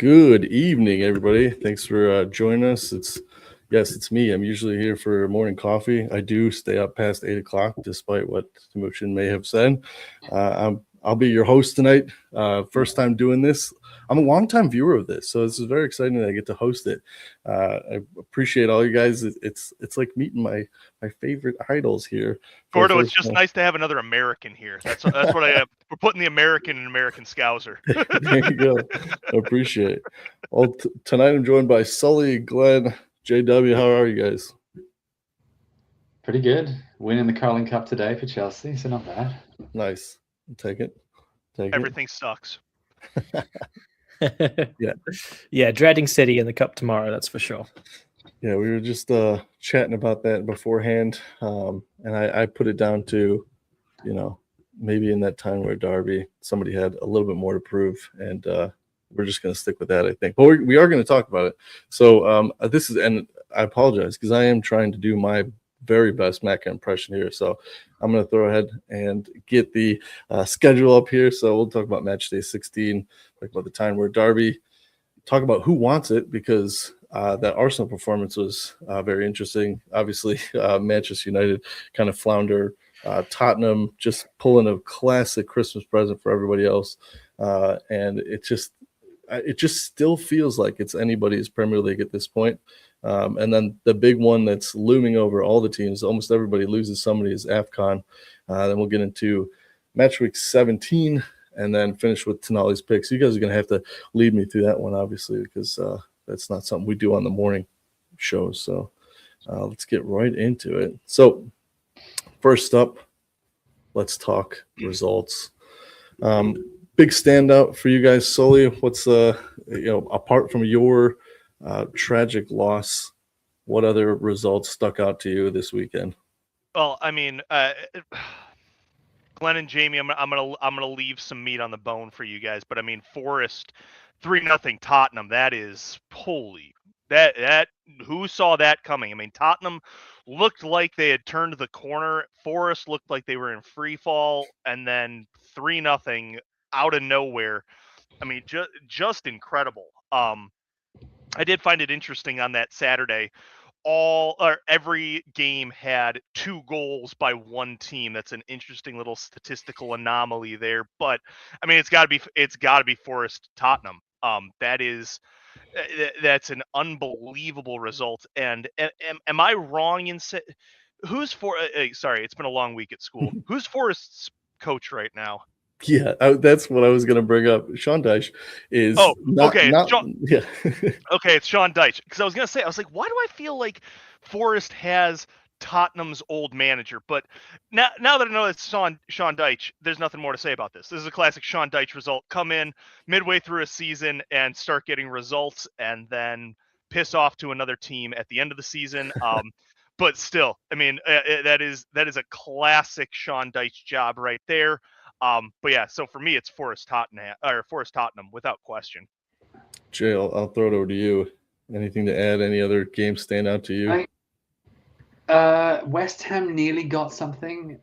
Good evening, everybody. Thanks for joining us. It's me. I'm usually here for morning coffee. I do stay up past 8 o'clock, despite what Timuchin may have said. I'll be your host tonight. First time doing this. I'm a longtime viewer of this, so this is very exciting that I get to host it. I appreciate all you guys. It's like meeting my favorite idols here. Gordo, it's just nice to have another American here. That's what I we're putting the American in American Scouser. There you go. I appreciate it. Well, tonight I'm joined by Sully, Glenn, JW. How are you guys? Pretty good. Winning the Carling Cup today for Chelsea, so not bad. Nice. Take it. Everything sucks. Yeah, dreading City in the Cup tomorrow, that's for sure. Yeah, we were just chatting about that beforehand, and I put it down to, maybe in that time where Derby, somebody had a little bit more to prove, and we're just going to stick with that, I think. But we are going to talk about it. So and I apologize because I am trying to do my very best Macca impression here. So I'm going to throw ahead and get the schedule up here. So we'll talk about match day 16, talk about the time where Derby, talk about who wants it, because that Arsenal performance was very interesting. Obviously, Manchester United kind of flounder. Tottenham just pulling a classic Christmas present for everybody else. And it just still feels like it's anybody's Premier League at this point. And then the big one that's looming over all the teams, almost everybody loses somebody, is AFCON. Then we'll get into match week 17 and then finish with Tonali's picks. You guys are going to have to lead me through that one, obviously, because that's not something we do on the morning shows. So let's get right into it. So first up, let's talk results. Big standout for you guys, Sully. What's apart from your tragic loss, what other results stuck out to you this weekend? Well, I mean, Glenn and Jamie, I'm gonna leave some meat on the bone for you guys, but I mean, Forest 3-0 Tottenham. That is holy. That who saw that coming? I mean, Tottenham looked like they had turned the corner. Forest looked like they were in free fall, and then 3-0 out of nowhere. I mean, just incredible. I did find it interesting on that Saturday. Every game had 2 goals by one team. That's an interesting little statistical anomaly there. But I mean, it's got to be Forest Tottenham. That's an unbelievable result. And am I wrong in saying who's sorry, it's been a long week at school. Who's Forest's coach right now? Yeah, that's what I was going to bring up. Sean Dyche is. Okay, it's Sean Dyche. Because I was going to say, I was like, why do I feel like Forest has Tottenham's old manager? But now that I know it's Sean Dyche, there's nothing more to say about this. This is a classic Sean Dyche result. Come in midway through a season and start getting results, and then piss off to another team at the end of the season. But still, I mean, that is a classic Sean Dyche job right there. But yeah, so for me, it's Forest Tottenham without question. Jay, I'll throw it over to you. Anything to add? Any other games stand out to you? West Ham nearly got something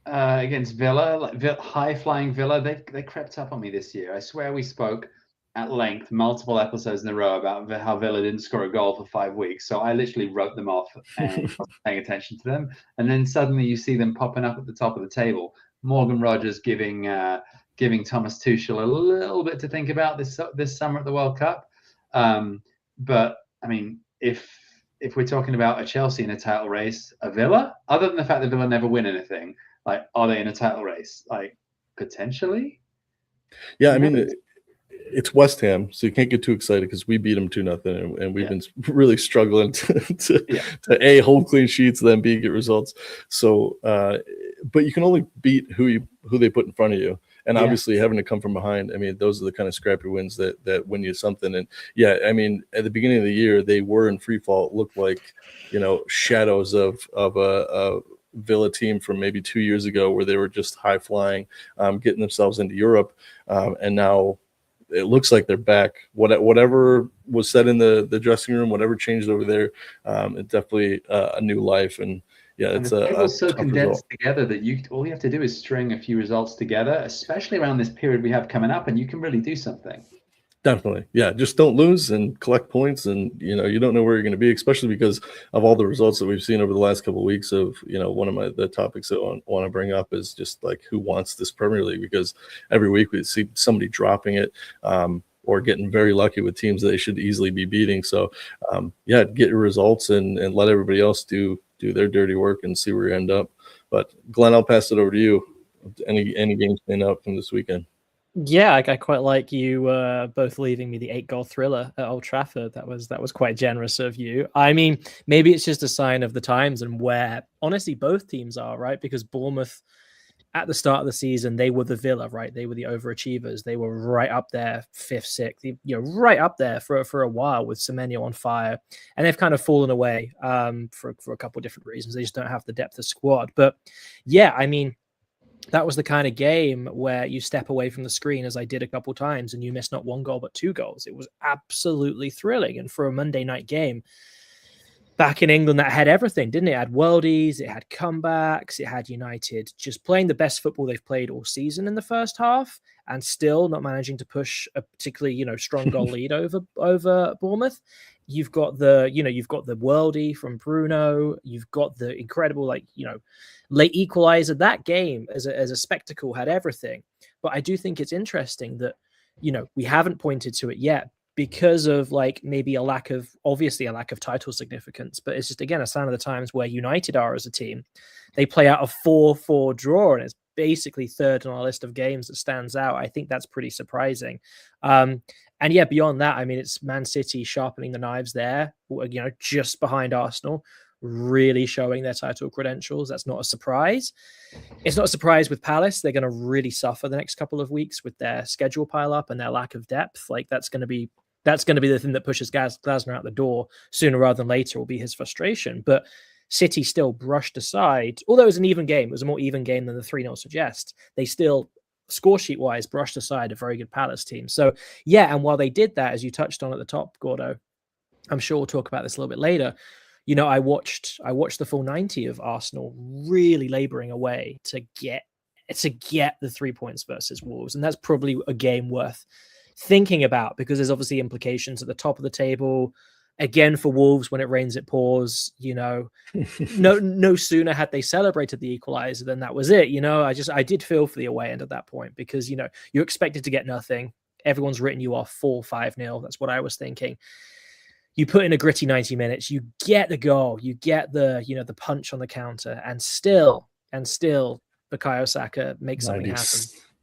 against Villa, high-flying Villa. They crept up on me this year. I swear we spoke at length, multiple episodes in a row, about how Villa didn't score a goal for 5 weeks. So I literally wrote them off and wasn't paying attention to them. And then suddenly you see them popping up at the top of the table. Morgan Rogers giving Thomas Tuchel a little bit to think about this summer at the World Cup. But I mean, if we're talking about a Chelsea in a title race, a Villa, other than the fact that Villa never win anything, like, are they in a title race? Like, potentially? Yeah, I mean, it's West Ham, so you can't get too excited because we beat them 2-0, and we've been really struggling to hold clean sheets, then B, get results. So, but you can only beat who they put in front of you, and obviously having to come from behind. I mean, those are the kind of scrappy wins that win you something. And yeah, I mean, at the beginning of the year, they were in free fall. It looked like shadows of a Villa team from maybe 2 years ago, where they were just high flying, getting themselves into Europe, and now it looks like they're back. Whatever was said in the dressing room, whatever changed over there, it's definitely a new life. And yeah, it's so condensed together that all you have to do is string a few results together, especially around this period we have coming up, and you can really do something. Definitely. Yeah. Just don't lose and collect points. And, you don't know where you're going to be, especially because of all the results that we've seen over the last couple of weeks of, one of the topics that I want to bring up is just like who wants this Premier League, because every week we see somebody dropping it or getting very lucky with teams that they should easily be beating. So, get your results and let everybody else do their dirty work and see where you end up. But Glenn, I'll pass it over to you. Any games stand out from this weekend? Yeah, I quite like you both leaving me the 8-goal thriller at Old Trafford. That was quite generous of you. I mean, maybe it's just a sign of the times and where, honestly, both teams are, right? Because Bournemouth, at the start of the season, they were the Villa, right? They were the overachievers. They were right up there, 5th, 6th, right up there for a while with Semenyo on fire. And they've kind of fallen away for a couple of different reasons. They just don't have the depth of squad. But yeah, I mean, that was the kind of game where you step away from the screen, as I did a couple of times, and you miss not 1 goal, but 2 goals. It was absolutely thrilling. And for a Monday night game back in England, that had everything, didn't it? It had worldies, it had comebacks, it had United just playing the best football they've played all season in the first half and still not managing to push a particularly, strong goal lead over Bournemouth. You've got the worldie from Bruno. You've got the incredible, late equalizer. That game as a spectacle had everything. But I do think it's interesting that, we haven't pointed to it yet because of maybe a lack of title significance. But it's just, again, a sign of the times where United are as a team. They play out a 4-4 draw, and it's basically third on our list of games that stands out. I think that's pretty surprising. And yeah, beyond that, I mean, it's Man City sharpening the knives there, just behind Arsenal, really showing their title credentials. That's not a surprise. It's not a surprise with Palace. They're going to really suffer the next couple of weeks with their schedule pile up and their lack of depth. That's going to be the thing that pushes Glasner out the door sooner rather than later, will be his frustration. But City still brushed aside, although it was an even game. It was a more even game than the 3-0 suggests. They still, score sheet wise, brushed aside a very good Palace team. So yeah, and while they did that, as you touched on at the top, Gordo, I'm sure we'll talk about this a little bit later. I watched the full 90 of Arsenal really laboring away to get the 3 points versus Wolves, and that's probably a game worth thinking about because there's obviously implications at the top of the table. Again, for Wolves, when it rains, it pours. No sooner had they celebrated the equalizer than that was it. I did feel for the away end at that point because you're expected to get nothing. Everyone's written you off 4-5-0. That's what I was thinking. You put in a gritty 90 minutes, you get the goal, you get the punch on the counter, and still, Bukayo Saka makes something happen.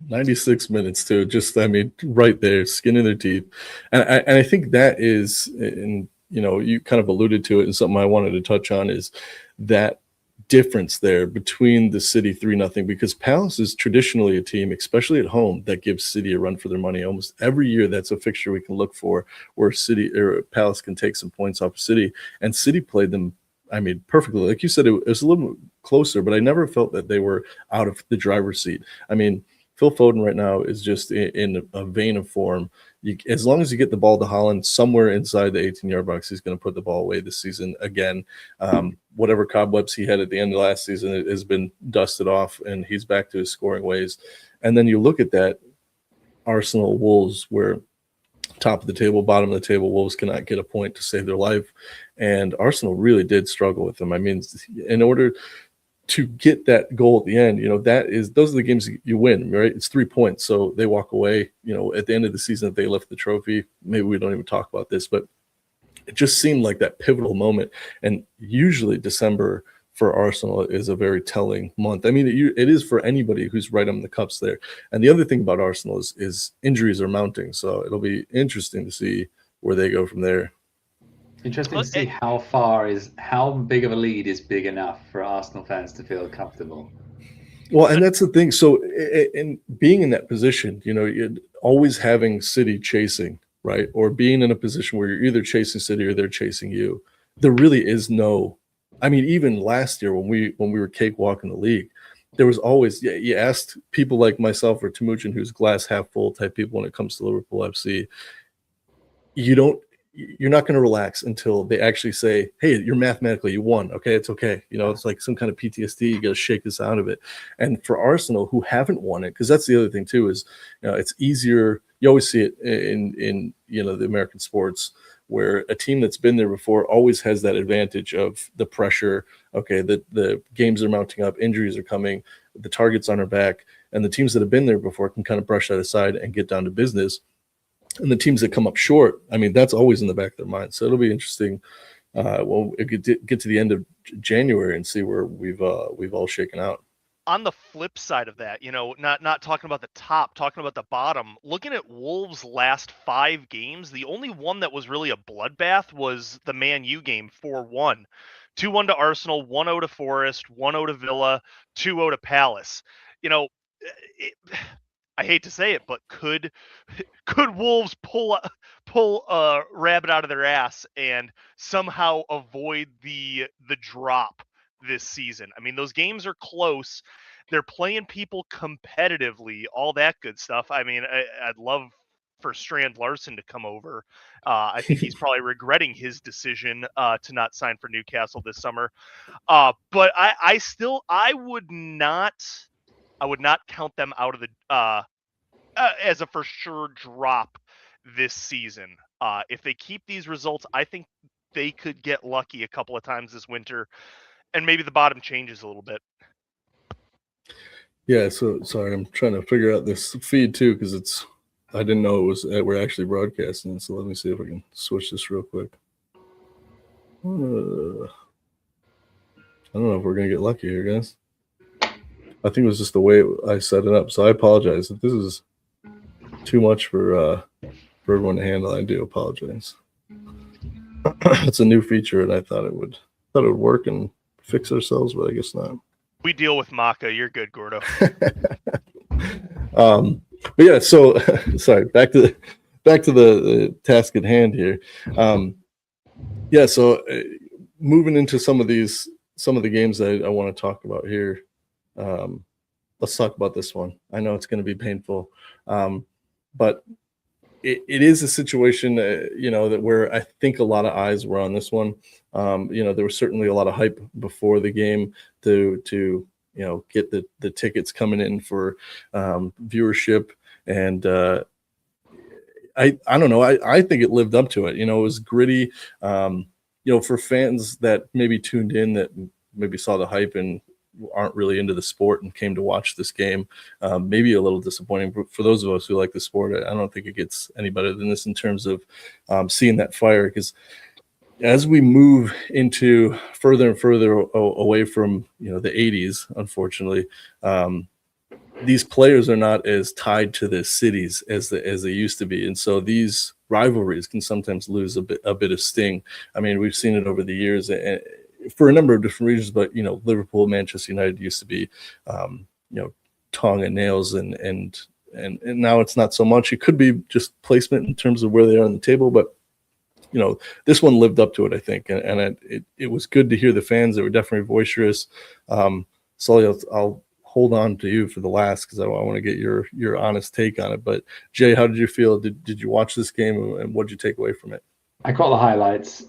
96 minutes too. Just, right there, skin in their teeth. And I think that is, and you kind of alluded to it, and something I wanted to touch on is that difference there between the City 3-0, because Palace is traditionally a team, especially at home, that gives City a run for their money. Almost every year, that's a fixture we can look for where City or Palace can take some points off of City, and City played them, perfectly. Like you said, it was a little closer, but I never felt that they were out of the driver's seat. Phil Foden right now is just in a vein of form. As long as you get the ball to Haaland somewhere inside the 18-yard box, he's going to put the ball away this season again. Whatever cobwebs he had at the end of last season has been dusted off, and he's back to his scoring ways. And then you look at that Arsenal Wolves, where top of the table, bottom of the table, Wolves cannot get a point to save their life, and Arsenal really did struggle with them. In order to get that goal at the end, those are the games you win, right? It's 3 points. So they walk away, at the end of the season, if they lift the trophy, maybe we don't even talk about this, but it just seemed like that pivotal moment. And usually December for Arsenal is a very telling month. It is for anybody who's right on the cups there. And the other thing about Arsenal is injuries are mounting. So it'll be interesting to see where they go from there. Interesting to see how big of a lead is big enough for Arsenal fans to feel comfortable. Well, and that's the thing. So in being in that position, you're always having City chasing, right? Or being in a position where you're either chasing City or they're chasing you. There really is no, even last year when we were cakewalking the league, there was always, you asked people like myself or Timuchin, who's glass half full type people when it comes to Liverpool FC, you're not going to relax until they actually say, hey, you're mathematically, you won. Okay, it's okay. It's like some kind of PTSD. You got to shake this out of it. And for Arsenal, who haven't won it, because that's the other thing too, is it's easier. you always see it in the American sports, where a team that's been there before always has that advantage of the pressure. Okay, the games are mounting up, injuries are coming, the target's on our back, and the teams that have been there before can kind of brush that aside and get down to business. And the teams that come up short, I mean, that's always in the back of their mind. So it'll be interesting. Well, it could get to the end of January and see where we've all shaken out. On the flip side of that, not talking about the top, talking about the bottom, looking at Wolves' last 5 games, the only one that was really a bloodbath was the Man U game, 4-1. 2-1 to Arsenal, 1-0 to Forest, 1-0 to Villa, 2-0 to Palace. I hate to say it, but could Wolves pull a rabbit out of their ass and somehow avoid the drop this season? I mean, those games are close. They're playing people competitively, all that good stuff. I mean, I'd love for Strand Larson to come over. I think he's probably regretting his decision to not sign for Newcastle this summer. But I would not count them out of the as a for sure drop this season. If they keep these results, I think they could get lucky a couple of times this winter, and maybe the bottom changes a little bit. Yeah, so sorry, I'm trying to figure out this feed too, because I didn't know we're actually broadcasting. So let me see if I can switch this real quick. I don't know if we're gonna get lucky here, guys. I think it was just the way I set it up. So I apologize if this is too much for everyone to handle. I do apologize. It's a new feature, and I thought it would work and fix ourselves, but I guess not. We deal with Maka. You're good, Gordo. But yeah, so sorry. Back to the task at hand here. Yeah, so moving into some of the games that I want to talk about here. Let's talk about this one. I know it's going to be painful, but it is a situation, that where I think a lot of eyes were on this one. There was certainly a lot of hype before the game to get the tickets coming in for viewership, and I don't know. I think it lived up to it. It was gritty. For fans that maybe tuned in, that maybe saw the hype and aren't really into the sport and came to watch this game, maybe a little disappointing. But for those of us who like the sport, I don't think it gets any better than this in terms of seeing that fire. Because as we move into further and further away from the 80s, unfortunately, these players are not as tied to the cities as they used to be, and so these rivalries can sometimes lose a bit of sting. I mean, we've seen it over the years. For a number of different reasons, but Liverpool, Manchester United used to be, tongue and nails, and now it's not so much. It could be just placement in terms of where they are on the table, but this one lived up to it, I think, and it was good to hear the fans. They were definitely boisterous. Sully, I'll hold on to you for the last because I want to get your honest take on it. But Jay, how did you feel? Did you watch this game, and what did you take away from it? I caught the highlights,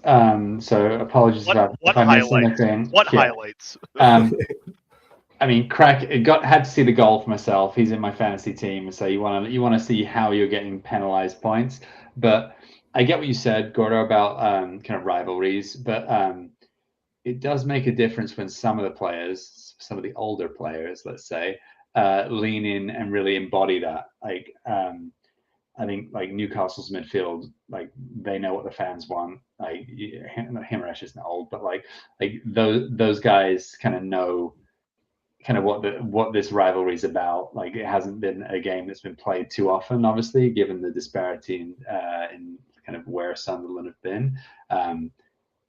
so apologies if I missed anything. What highlights? I mean, had to see the goal for myself. He's in my fantasy team, so you want to see how you're getting penalized points. But I get what you said, Gordo, about kind of rivalries, but it does make a difference when some of the players, some of the older players, let's say, lean in and really embody that. I think Newcastle's midfield, they know what the fans want. Himmeresh isn't old, but those guys kind of know kind of what this rivalry is about. It hasn't been a game that's been played too often, obviously, given the disparity in kind of where Sunderland have been. But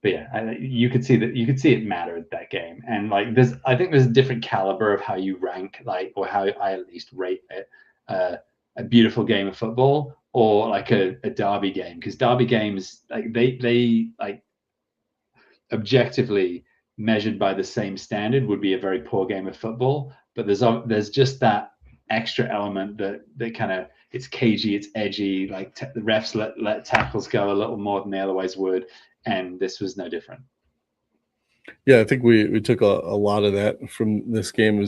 yeah, you could see it mattered, that game. And I think there's a different caliber of how you rank, or how I at least rate it. A beautiful game of football, or a derby game, because derby games they objectively measured by the same standard would be a very poor game of football. But there's just that extra element that kind of, it's cagey, it's edgy. The refs let tackles go a little more than they otherwise would, and this was no different. Yeah, I think we took a lot of that from this game.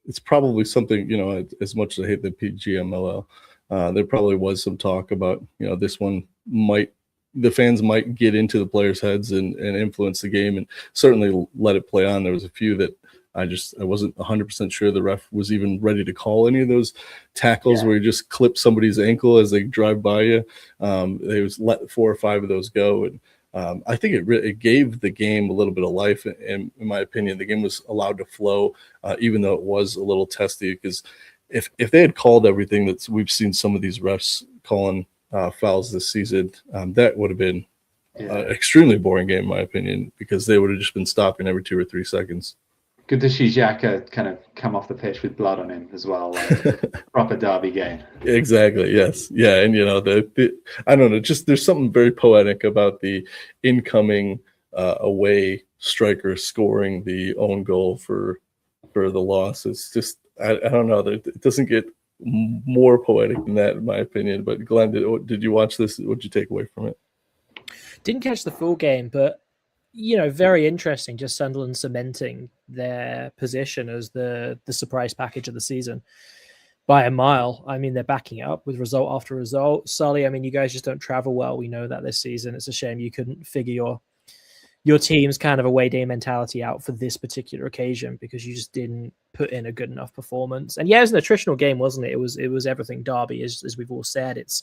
It's probably something, as much as I hate the PGMOL, there probably was some talk about, this one the fans might get into the players' heads and influence the game, and certainly let it play on. There was a few that I wasn't 100% sure the ref was even ready to call any of those tackles where you just clip somebody's ankle as they drive by you. They was let 4 or 5 of those go, and I think it gave the game a little bit of life. And in my opinion, the game was allowed to flow, even though it was a little testy. Because if they had called everything that we've seen some of these refs calling fouls this season, that would have been an extremely boring game, in my opinion, because they would have just been stopping every 2 or 3 seconds. Good to see Xhaka kind of come off the pitch with blood on him as well, like proper derby game. Exactly. Yes. Yeah. And I don't know. Just there's something very poetic about the incoming away striker scoring the own goal for the loss. It's just I don't know. It doesn't get more poetic than that, in my opinion. But Glenn, did you watch this? What did you take away from it? Didn't catch the full game, but very interesting. Just Sunderland cementing their position as the surprise package of the season by a mile. I mean, they're backing it up with result after result. Sully, I mean, you guys just don't travel well. We know that this season. It's a shame you couldn't figure your team's kind of away day mentality out for this particular occasion, because you just didn't put in a good enough performance. And yeah, it was an attritional game, wasn't it? It was everything derby, as we've all said. It's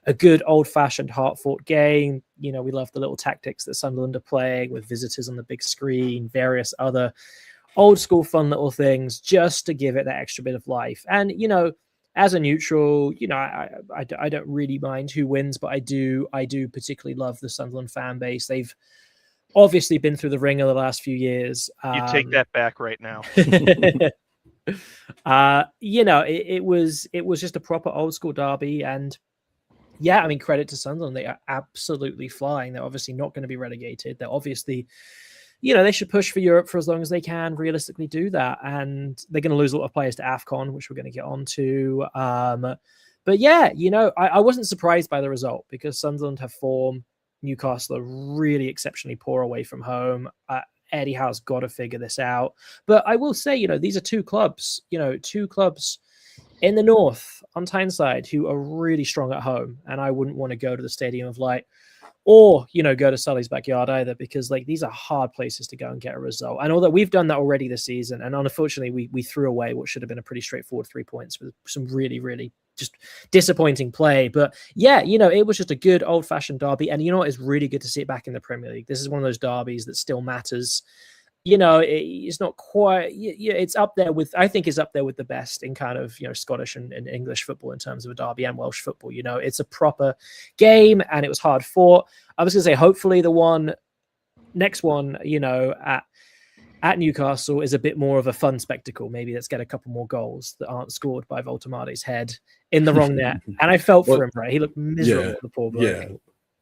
a good old-fashioned, hard-fought game. We love the little tactics that Sunderland are playing with visitors on the big screen, various other old-school fun little things, just to give it that extra bit of life. And, as a neutral, I don't really mind who wins, but I do particularly love the Sunderland fan base. They've obviously been through the ringer the last few years. You take that back right now. It was just a proper old-school derby, and yeah, I mean, credit to Sunderland. They are absolutely flying. They're obviously not going to be relegated. They're obviously, they should push for Europe for as long as they can, realistically do that. And they're going to lose a lot of players to AFCON, which we're going to get onto. But yeah, I wasn't surprised by the result, because Sunderland have form. Newcastle are really exceptionally poor away from home. Eddie Howe's got to figure this out. But I will say, these are two clubs in the north on Tyneside who are really strong at home, and I wouldn't want to go to the Stadium of Light or go to Sully's backyard either, because these are hard places to go and get a result. And although we've done that already this season, and unfortunately we threw away what should have been a pretty straightforward 3 points with some really, really just disappointing play. But yeah, it was just a good old-fashioned derby, and it's really good to see it back in the Premier League. This is one of those derbies that still matters. It's not quite. It's up there with. I think it's up there with the best in kind of Scottish and English football in terms of a derby, and Welsh football. It's a proper game, and it was hard fought. I was going to say, hopefully the next one, at Newcastle is a bit more of a fun spectacle. Maybe let's get a couple more goals that aren't scored by Voltemade's head in the wrong net. And I felt for him, right? He looked miserable, the poor bloke. Yeah.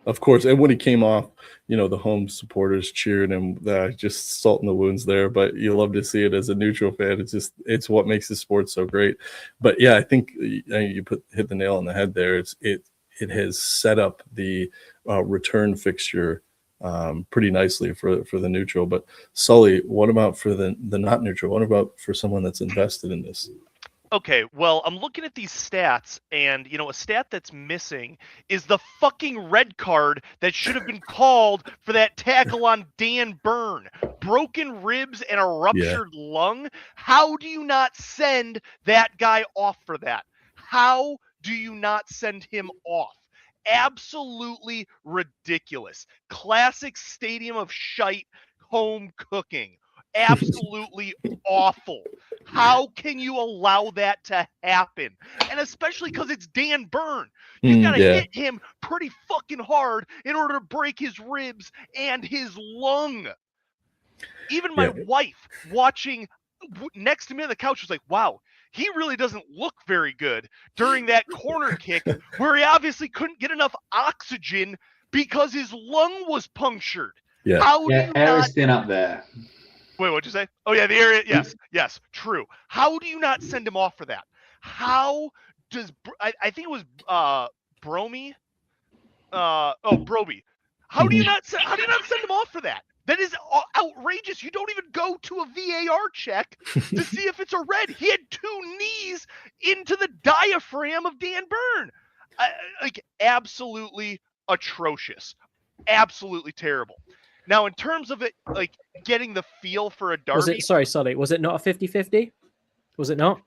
Of course, and when he came off, the home supporters cheered him. Just salt in the wounds there, but you love to see it as a neutral fan. It's what makes the sport so great. But yeah, I think you hit the nail on the head there. It has set up the return fixture pretty nicely for the neutral. But Sully, what about for the not neutral? What about for someone that's invested in this? Okay, well, I'm looking at these stats, and, a stat that's missing is the fucking red card that should have been called for that tackle on Dan Byrne. Broken ribs and a ruptured lung. How do you not send that guy off for that? How do you not send him off? Absolutely ridiculous. Classic stadium of shite home cooking. Absolutely awful. How can you allow that to happen? And especially because it's Dan Byrne. You got to hit him pretty fucking hard in order to break his ribs and his lung. Even my wife watching next to me on the couch was like, wow, he really doesn't look very good during that corner kick where he obviously couldn't get enough oxygen because his lung was punctured. Yeah, How do you air is thin up there. Wait, what'd you say? Oh, yeah, the area. Yes, true. How do you not send him off for that? How does I think it was Broby. How do you not send him off for that? That is outrageous. You don't even go to a VAR check to see if it's a red. He had 2 knees into the diaphragm of Dan Burn. Like, absolutely atrocious. Absolutely terrible. Now, in terms of it, like, getting the feel for a derby. Was it, sorry, was it not a 50-50? Was it not?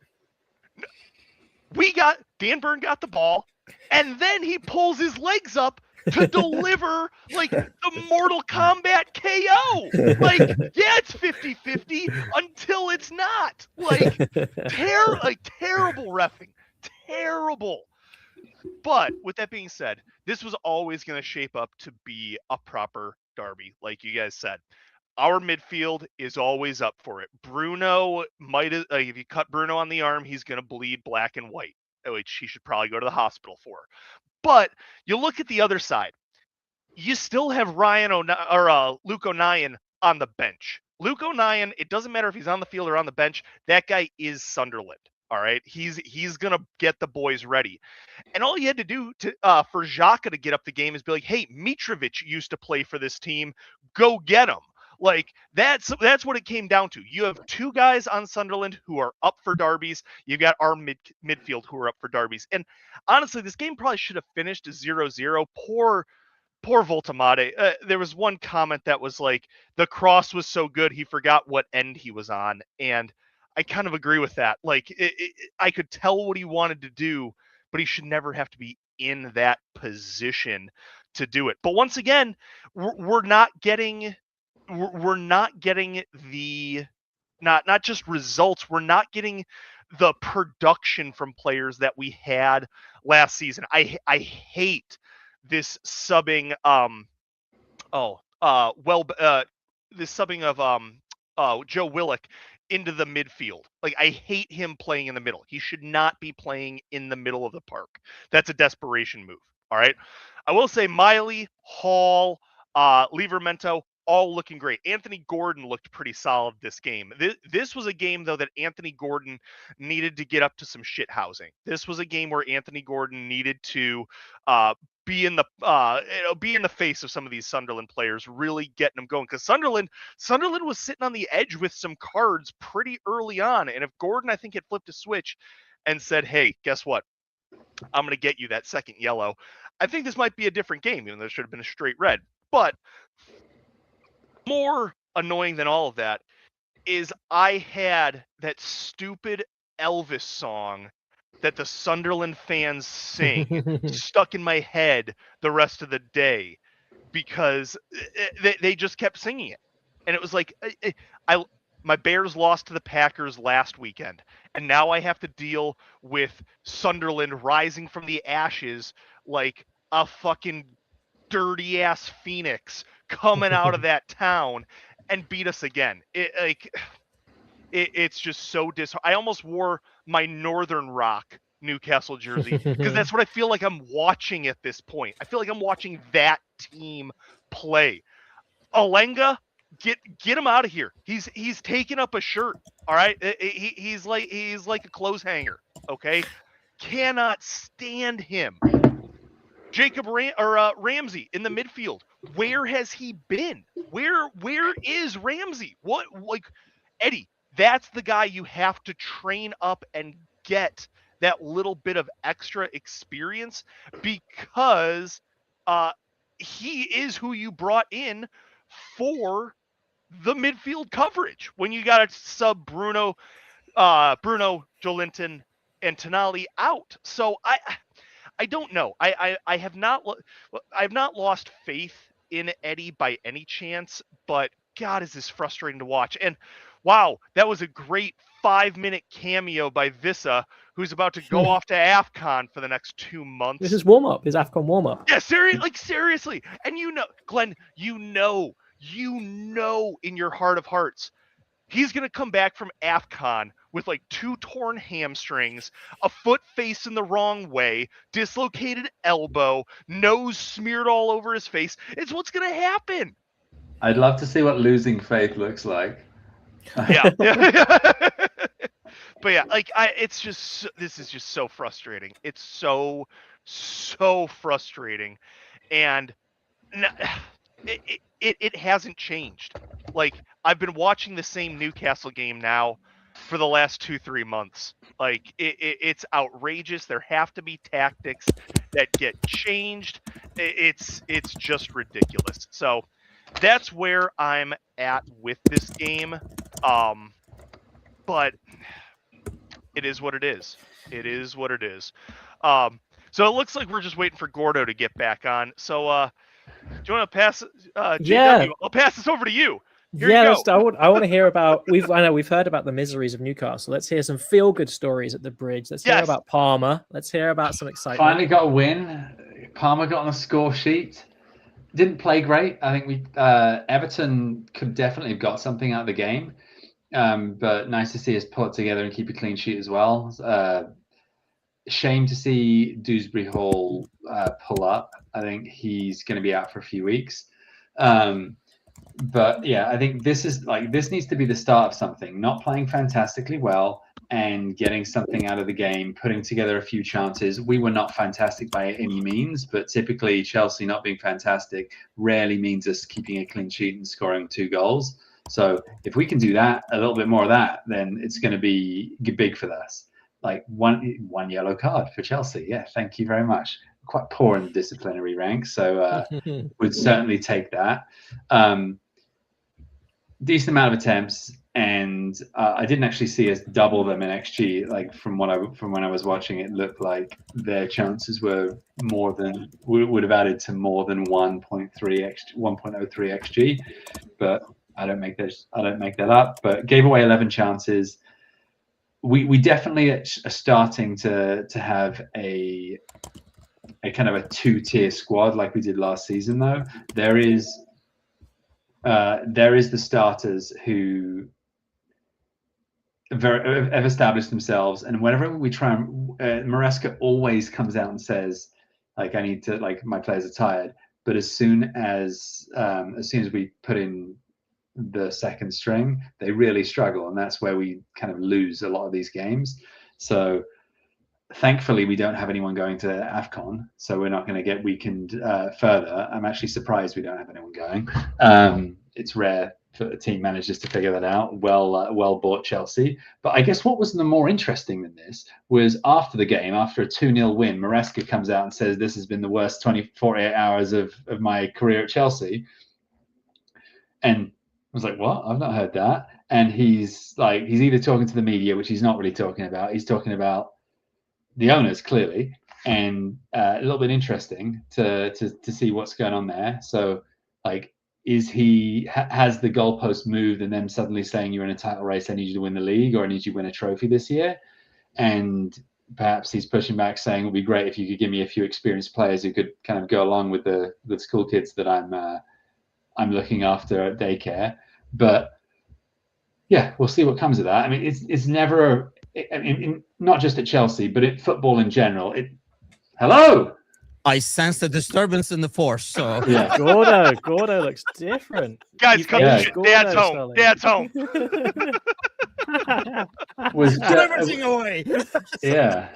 Dan Burn got the ball, and then he pulls his legs up to deliver like the Mortal Kombat KO. Like, yeah, it's 50-50 until it's not. Like, terrible reffing. Terrible. But with that being said, this was always going to shape up to be a proper derby, like you guys said. Our midfield is always up for it. Bruno if you cut Bruno on the arm, he's going to bleed black and white, which he should probably go to the hospital for. But you look at the other side. You still have Luke O'Nien on the bench. Luke O'Nien, it doesn't matter if he's on the field or on the bench. That guy is Sunderland. All right, he's gonna get the boys ready, and all you had to do for Xhaka to get up the game is be like, "Hey, Mitrovic used to play for this team. Go get him." Like, that's what it came down to. You have 2 guys on Sunderland who are up for derbies. You've got our midfield who are up for derbies. And honestly, this game probably should have finished 0-0. Poor Voltamade. There was one comment that was like, the cross was so good he forgot what end he was on, and I kind of agree with that. Like, I could tell what he wanted to do, but he should never have to be in that position to do it. But once again, we're not getting the not just results. We're not getting the production from players that we had last season. I hate this subbing this subbing of Joe Willock into the midfield. Like, I hate him playing in the middle. He should not be playing in the middle of the park. That's a desperation move. All right. I will say Miley, Hall, Livramento, all looking great. Anthony Gordon looked pretty solid this game. This was a game, though, that Anthony Gordon needed to get up to some shit housing. This was a game where Anthony Gordon needed to be in the face of some of these Sunderland players, really getting them going. Because Sunderland was sitting on the edge with some cards pretty early on. And if Gordon, I think, had flipped a switch and said, "Hey, guess what? I'm going to get you that second yellow," I think this might be a different game, even though there should have been a straight red. But more annoying than all of that is I had that stupid Elvis song that the Sunderland fans sing stuck in my head the rest of the day, because they just kept singing it. And it was like, my Bears lost to the Packers last weekend, and now I have to deal with Sunderland rising from the ashes like a fucking dirty ass phoenix coming out of that town and beat us again. It's just so I almost wore my Northern Rock Newcastle jersey because that's what I feel like I'm watching at this point. I feel like I'm watching that team play. Alenga, get him out of here. He's taking up a shirt. All right, he's like a clothes hanger. Okay, cannot stand him. Jacob Ramsey in the midfield. Where has he been? Where is Ramsey? What, like, Eddie? That's the guy you have to train up and get that little bit of extra experience, because he is who you brought in for the midfield coverage when you got to sub Bruno, Jolinton, and Tonali out. So I don't know. I have not lost faith in Eddie by any chance, but God, is this frustrating to watch. And wow, that was a great 5-minute cameo by Vissa, who's about to go off to AFCON for the next 2 months. This is warm-up. His AFCON warm-up. Yeah, seriously. And Glenn, you know in your heart of hearts, he's going to come back from AFCON with like 2 torn hamstrings, a foot facing the wrong way, dislocated elbow, nose smeared all over his face. It's what's going to happen. I'd love to see what losing faith looks like. Yeah. But yeah, like this is just so frustrating. It's so frustrating. And it hasn't changed. Like, I've been watching the same Newcastle game now for the last 2-3 months. Like, it's outrageous. There have to be tactics that get changed. It's just ridiculous. So that's where I'm at with this game. But it is what it is. It is what it is. So it looks like we're just waiting for Gordo to get back on. So do you want to pass, JW? I'll pass this over to you. Here you go. I want to hear about. I know we've heard about the miseries of Newcastle. Let's hear some feel-good stories at the Bridge. Let's hear about Palmer. Let's hear about some excitement. Finally got a win. Palmer got on the score sheet. Didn't play great. I think Everton could definitely have got something out of the game. But nice to see us pull it together and keep a clean sheet as well. Shame to see Dewsbury Hall pull up. I think he's going to be out for a few weeks. But yeah, I think this needs to be the start of something. Not playing fantastically well and getting something out of the game, putting together a few chances. We were not fantastic by any means, but typically Chelsea not being fantastic rarely means us keeping a clean sheet and scoring 2 goals. So if we can do that, a little bit more of that, then it's going to be big for us. Like one yellow card for Chelsea. Yeah, thank you very much. Quite poor in the disciplinary ranks, so would certainly take that. Decent amount of attempts, and I didn't actually see us double them in XG. Like from when I was watching, it looked like their chances were more than would have added to more than 1.03 XG, but I don't make that up. But gave away 11 chances. We definitely are starting to have a kind of a 2-tier squad like we did last season. Though there is the starters who have established themselves, and whenever we try, Maresca always comes out and says, like, I need to, like, my players are tired. But as soon as we put in the second string, they really struggle, and that's where we kind of lose a lot of these games. So thankfully we don't have anyone going to AFCON, so we're not going to get weakened further. I'm actually surprised we don't have anyone going. It's rare for team managers to figure that out. Well bought, Chelsea. But I guess what was the more interesting than this was after the game, after a 2-0 win, Maresca comes out and says, this has been the worst 48 hours of my career at Chelsea. And I was like, what? I've not heard that. And he's either talking to the media, which he's not really talking about. He's talking about the owners, clearly, and a little bit interesting to see what's going on there. So, like, has the goalpost moved and then suddenly saying you're in a title race, I need you to win the league, or I need you to win a trophy this year? And perhaps he's pushing back, saying it would be great if you could give me a few experienced players who could kind of go along with the school kids that I'm looking after at daycare. But yeah, we'll see what comes of that. I mean, it's never, not just at Chelsea, but at football in general. Hello. I sense a disturbance in the force. So yeah, Gordo looks different. Guys, come Yeah. Dad's home. Dad's home. was put everything away. yeah.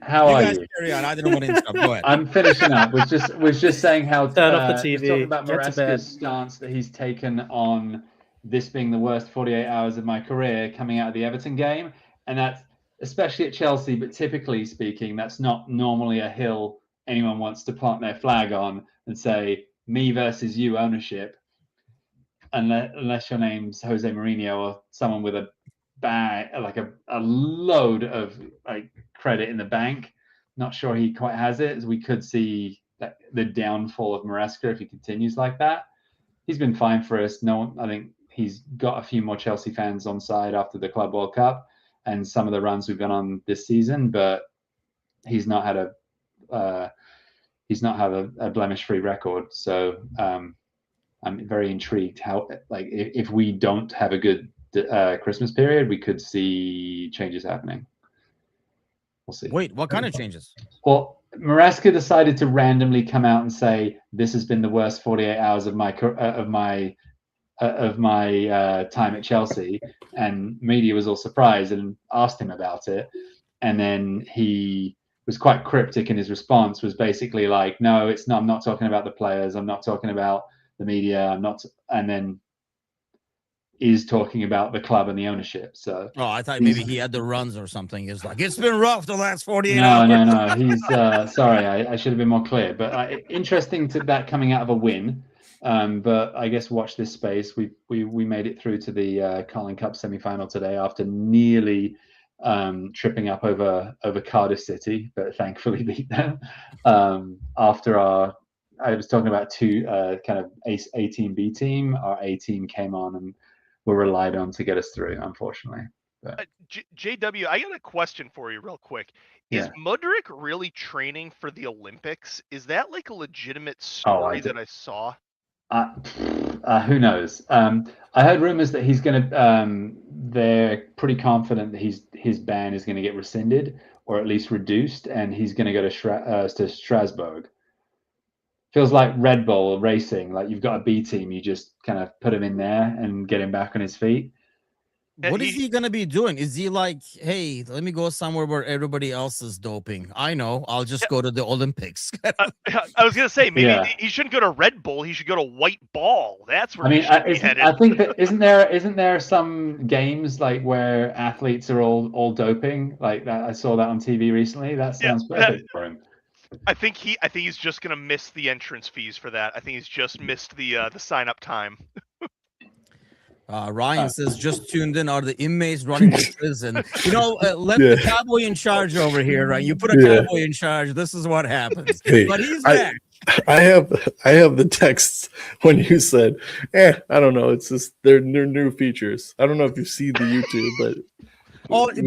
How You are guys you? carry on. I didn't want to interrupt. Go ahead. I'm finishing up. Was just saying how Turn off the TV. talking about Get to bed. Maresca's stance that he's taken on this being the worst 48 hours of my career coming out of the Everton game, and that's especially at Chelsea, but typically speaking, that's not normally a hill anyone wants to plant their flag on and say me versus you ownership, unless your name's Jose Mourinho or someone with a bag, like a load of like credit in the bank. Not sure he quite has it, as we could see the downfall of Maresca if he continues like that. He's been fine for us. I think he's got a few more Chelsea fans on side after the Club World Cup and some of the runs we've been on this season, but he's not had a blemish-free record. So I'm very intrigued how, like, if we don't have a good Christmas period, we could see changes happening. We'll see. Wait, what kind of changes? Well, Maresca decided to randomly come out and say this has been the worst 48 hours of my time at Chelsea, and media was all surprised and asked him about it, and then he was quite cryptic in his response. Was basically like, no, it's not. I'm not talking about the players. I'm not talking about the media. I'm not. And then is talking about the club and the ownership. So I thought maybe he had the runs or something. He's like, it's been rough the last 48 no, hours. no. He's sorry. I should have been more clear. But interesting to that coming out of a win. But I guess watch this space. We made it through to the Carling Cup semi-final today after nearly tripping up over Cardiff City, but thankfully beat them. After I was talking about two kind of A team, B team. Our A team came on and were relied on to get us through, unfortunately. But JW, I got a question for you real quick. Is Mudryk really training for the Olympics? Is that like a legitimate story that I saw? Who knows? I heard rumors that he's going to. They're pretty confident that his ban is going to get rescinded or at least reduced, and he's going to go to Strasbourg. Feels like Red Bull racing. Like you've got a B team, you just kind of put him in there and get him back on his feet. What is he going to be doing? Is he like, hey, let me go somewhere where everybody else is doping? I know. I'll just go to the Olympics. I was going to say, maybe he shouldn't go to Red Bull. He should go to White Ball. That's where he should be headed. I think that isn't there some games like where athletes are all doping? Like that, I saw that on TV recently. That sounds perfect for him. I think he's just going to miss the entrance fees for that. I think he's just missed the sign up time. Ryan says, just tuned in. Are the inmates running the prison? Let the cowboy in charge over here, right? You put a cowboy in charge, this is what happens. Hey, but he's back. I have the texts when you said, I don't know. It's just they're new features. I don't know if you see the YouTube, but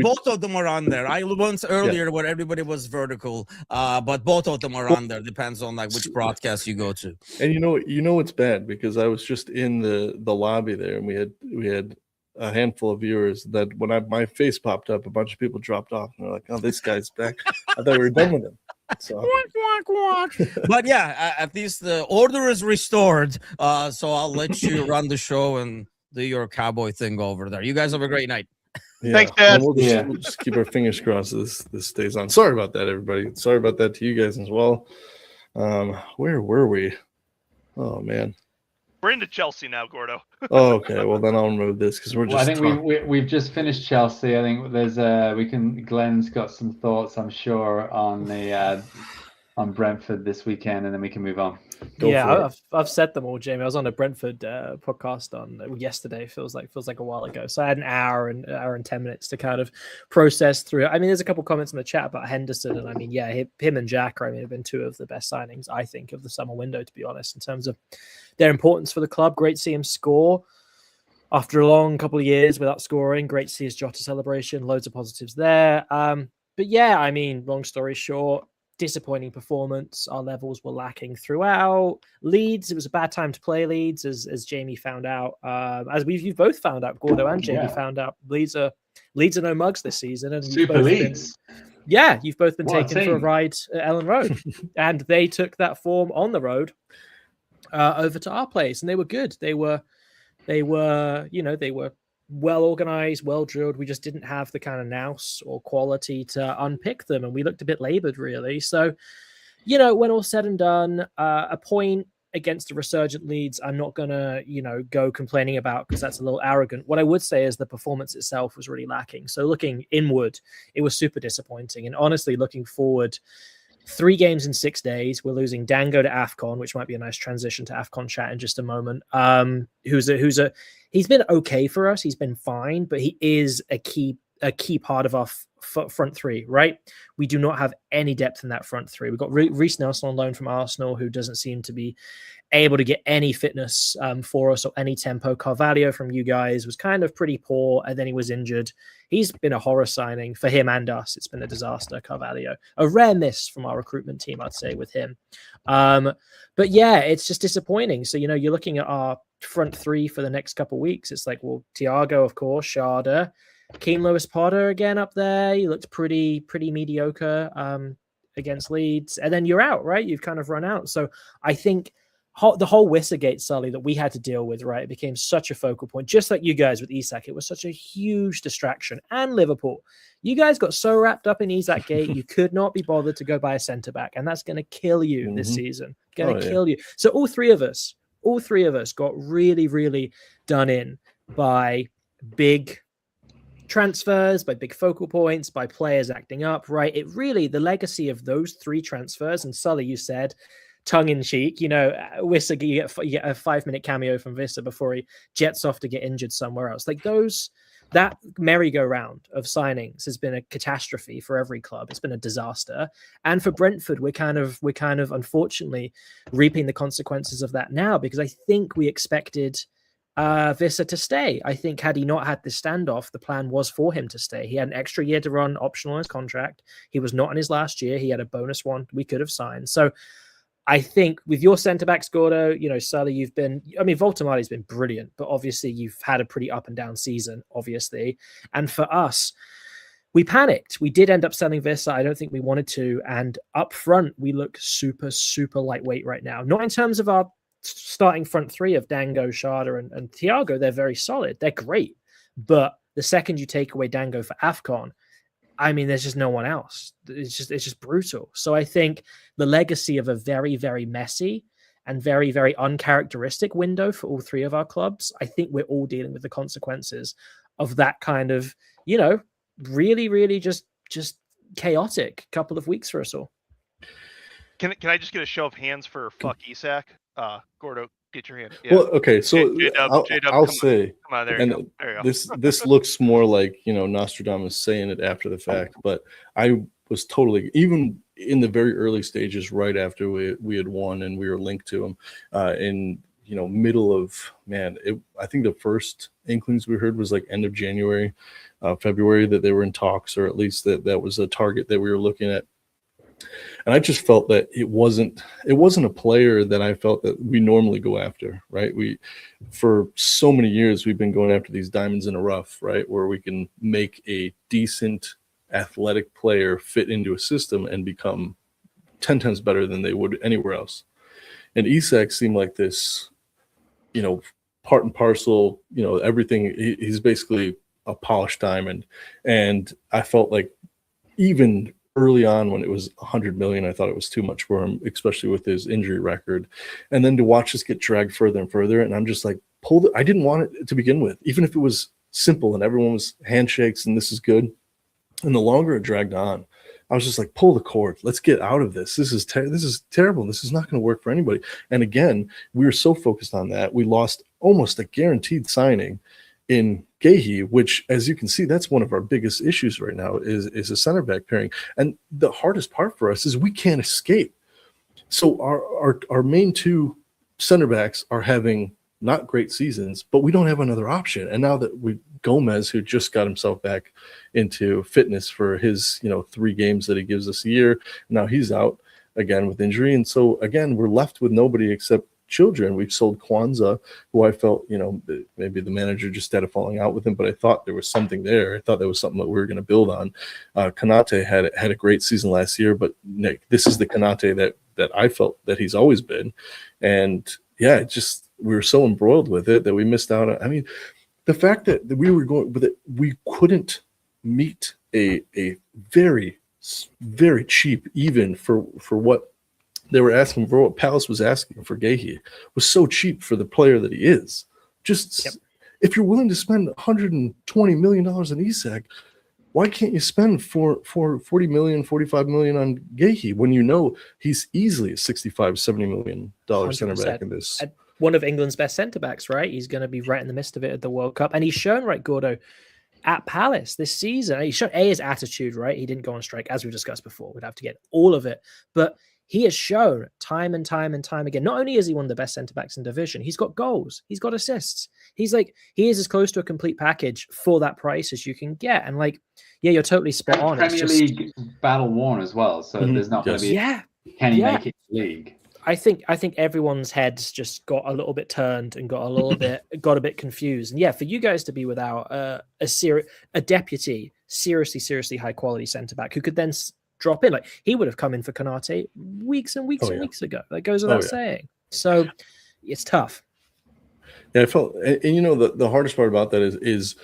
both of them are on there. I once earlier where everybody was vertical, but both of them are on there. Depends on like which broadcast you go to. And you know it's bad because I was just in the lobby there, and we had a handful of viewers that when my face popped up, a bunch of people dropped off and they're like, "Oh, this guy's back." I thought we were done with him. So. But at least the order is restored. So I'll let you run the show and do your cowboy thing over there. You guys have a great night. Yeah. Thanks, Dad. We'll just keep our fingers crossed this stays on. Sorry about that, everybody. Sorry about that to you guys as well. Where were we? Oh man. We're into Chelsea now, Gordo. Oh, okay. Well, then I'll remove this because we're just. I think we've just finished Chelsea. I think there's Glenn's got some thoughts, I'm sure, on the on Brentford this weekend, and then we can move on. I've said them all, Jamie. I was on a Brentford podcast on yesterday. Feels like a while ago. So I had an hour and 10 minutes to kind of process through it. I mean, there's a couple comments in the chat about Henderson, and I mean, him and Jack, have been two of the best signings I think of the summer window, to be honest, in terms of their importance for the club. Great to see him score after a long couple of years without scoring. Great to see his Jota celebration. Loads of positives there. But yeah, I mean, long story short, disappointing performance. Our levels were lacking throughout. Leeds, it was a bad time to play Leeds, as Jamie found out. As you've both found out, Gordo and Jamie found out. Leeds are no mugs this season, and Super Leeds. You've both been taken for a ride at Ellen Road, and they took that form on the road over to our place, and they were good. They were well organized, well drilled. We just didn't have the kind of nous or quality to unpick them, and we looked a bit labored, really. So, when all said and done, a point against the resurgent Leeds, I'm not gonna, go complaining about because that's a little arrogant. What I would say is the performance itself was really lacking. So looking inward, it was super disappointing, and honestly, looking forward. 3 games in 6 days. We're losing Dango to AFCON, which might be a nice transition to AFCON chat in just a moment. He's been okay for us. He's been fine, but he is a key part of our front three, right? We do not have any depth in that front three. We've got Reece Nelson on loan from Arsenal, who doesn't seem to be able to get any fitness for us or any tempo. Carvalho from you guys was kind of pretty poor, and then he was injured. He's been a horror signing for him and us. It's been a disaster, Carvalho. A rare miss from our recruitment team, I'd say, with him. But yeah, it's just disappointing. So, you're looking at our front three for the next couple of weeks. It's like, well, Thiago, of course, Sharda, Keane Lewis Potter again up there. He looked pretty mediocre against Leeds. And then you're out, right? You've kind of run out. So I think the whole Wissergate, Sully, that we had to deal with, right? It became such a focal point, just like you guys with Isak. It was such a huge distraction. And Liverpool, you guys got so wrapped up in Isak Gate, you could not be bothered to go buy a centre back, and that's going to kill you this season. Going to kill you. So all three of us got really, really done in by big transfers, by big focal points, by players acting up, right? It really, the legacy of those three transfers, and Sully, you said, tongue in cheek, Wissa, you get a 5-minute cameo from Wissa before he jets off to get injured somewhere else. Like that merry-go-round of signings has been a catastrophe for every club. It's been a disaster. And for Brentford, we're kind of unfortunately reaping the consequences of that now, because I think we expected Wissa to stay. I think had he not had this standoff, the plan was for him to stay. He had an extra year to run, optional on his contract. He was not in his last year. He had a bonus one we could have signed. So I think with your centre-backs, Gordo, Sully, Voltamati's been brilliant, but obviously you've had a pretty up and down season, obviously. And for us, we panicked. We did end up selling Wissa. I don't think we wanted to. And up front, we look super, super lightweight right now. Not in terms of our starting front three of Dango, Sharda, and Thiago. They're very solid. They're great. But the second you take away Dango for AFCON, there's just no one else. It's just brutal. So I think the legacy of a very, very messy and very, very uncharacteristic window for all three of our clubs, I think we're all dealing with the consequences of that kind of, really, really just chaotic couple of weeks for us all. Can I just get a show of hands for fuck Isak? Gordo, get your hand. Yeah. Well, okay, so I'll say, come on, there you go. There you go. This looks more like Nostradamus saying it after the fact, but I was totally, even in the very early stages, right after we had won and we were linked to him, in middle of I think the first inklings we heard was like end of January, February, that they were in talks, or at least that was a target that we were looking at. And I just felt that it wasn't a player that I felt that we normally go after, right? For so many years, we've been going after these diamonds in the rough, right? Where we can make a decent athletic player fit into a system and become 10 times better than they would anywhere else. And Isak seemed like this, part and parcel, everything. He's basically a polished diamond. And I felt like even early on when it was 100 million, I thought it was too much for him, especially with his injury record. And then to watch us get dragged further and further, and I'm just like, I didn't want it to begin with, even if it was simple and everyone was handshakes and this is good. And the longer it dragged on, I was just like, pull the cord. Let's get out of this. This is terrible. This is not going to work for anybody. And again, we were so focused on that, we lost almost a guaranteed signing in Gehi, which, as you can see, that's one of our biggest issues right now is a center back pairing. And the hardest part for us is we can't escape. So our main two center backs are having not great seasons, but we don't have another option. And now that Gomez, who just got himself back into fitness for his 3 games that he gives us a year, now he's out again with injury. And so again, we're left with nobody except children. We've sold Kwanzaa, who I felt, maybe the manager just had a falling out with him, but I thought there was something there. I thought there was something that we were going to build on. Kanate had a great season last year, but Nick, this is the Kanate that I felt that he's always been. And yeah, we were so embroiled with it that we missed out on. The fact that we were going with it, we couldn't meet a very, very cheap, even for what they were asking for, what Palace was asking for Gehi was so cheap for the player that he is. If you're willing to spend $120 million on Isak, why can't you spend for 40 million, 45 million on Gehi when he's easily a $65, $70 million center back in this? One of England's best centre backs, right? He's going to be right in the midst of it at the World Cup. And he's shown, right, Gordo, at Palace this season. He's shown his attitude, right? He didn't go on strike, as we discussed before. We'd have to get all of it. But he has shown time and time and time again, not only is he one of the best centre-backs in division, he's got goals, he got assists. He is as close to a complete package for that price as you can get. And you're totally spot on. Premier League battle worn as well. So there's not going to be, can he make it to league? I think everyone's heads just got a little bit turned and got a bit confused. And for you guys to be without a deputy, seriously high quality centre-back who could then drop in, he would have come in for Kanate weeks and weeks and weeks ago. That goes without saying. So it's tough. Yeah, I felt, and you know, the hardest part about that is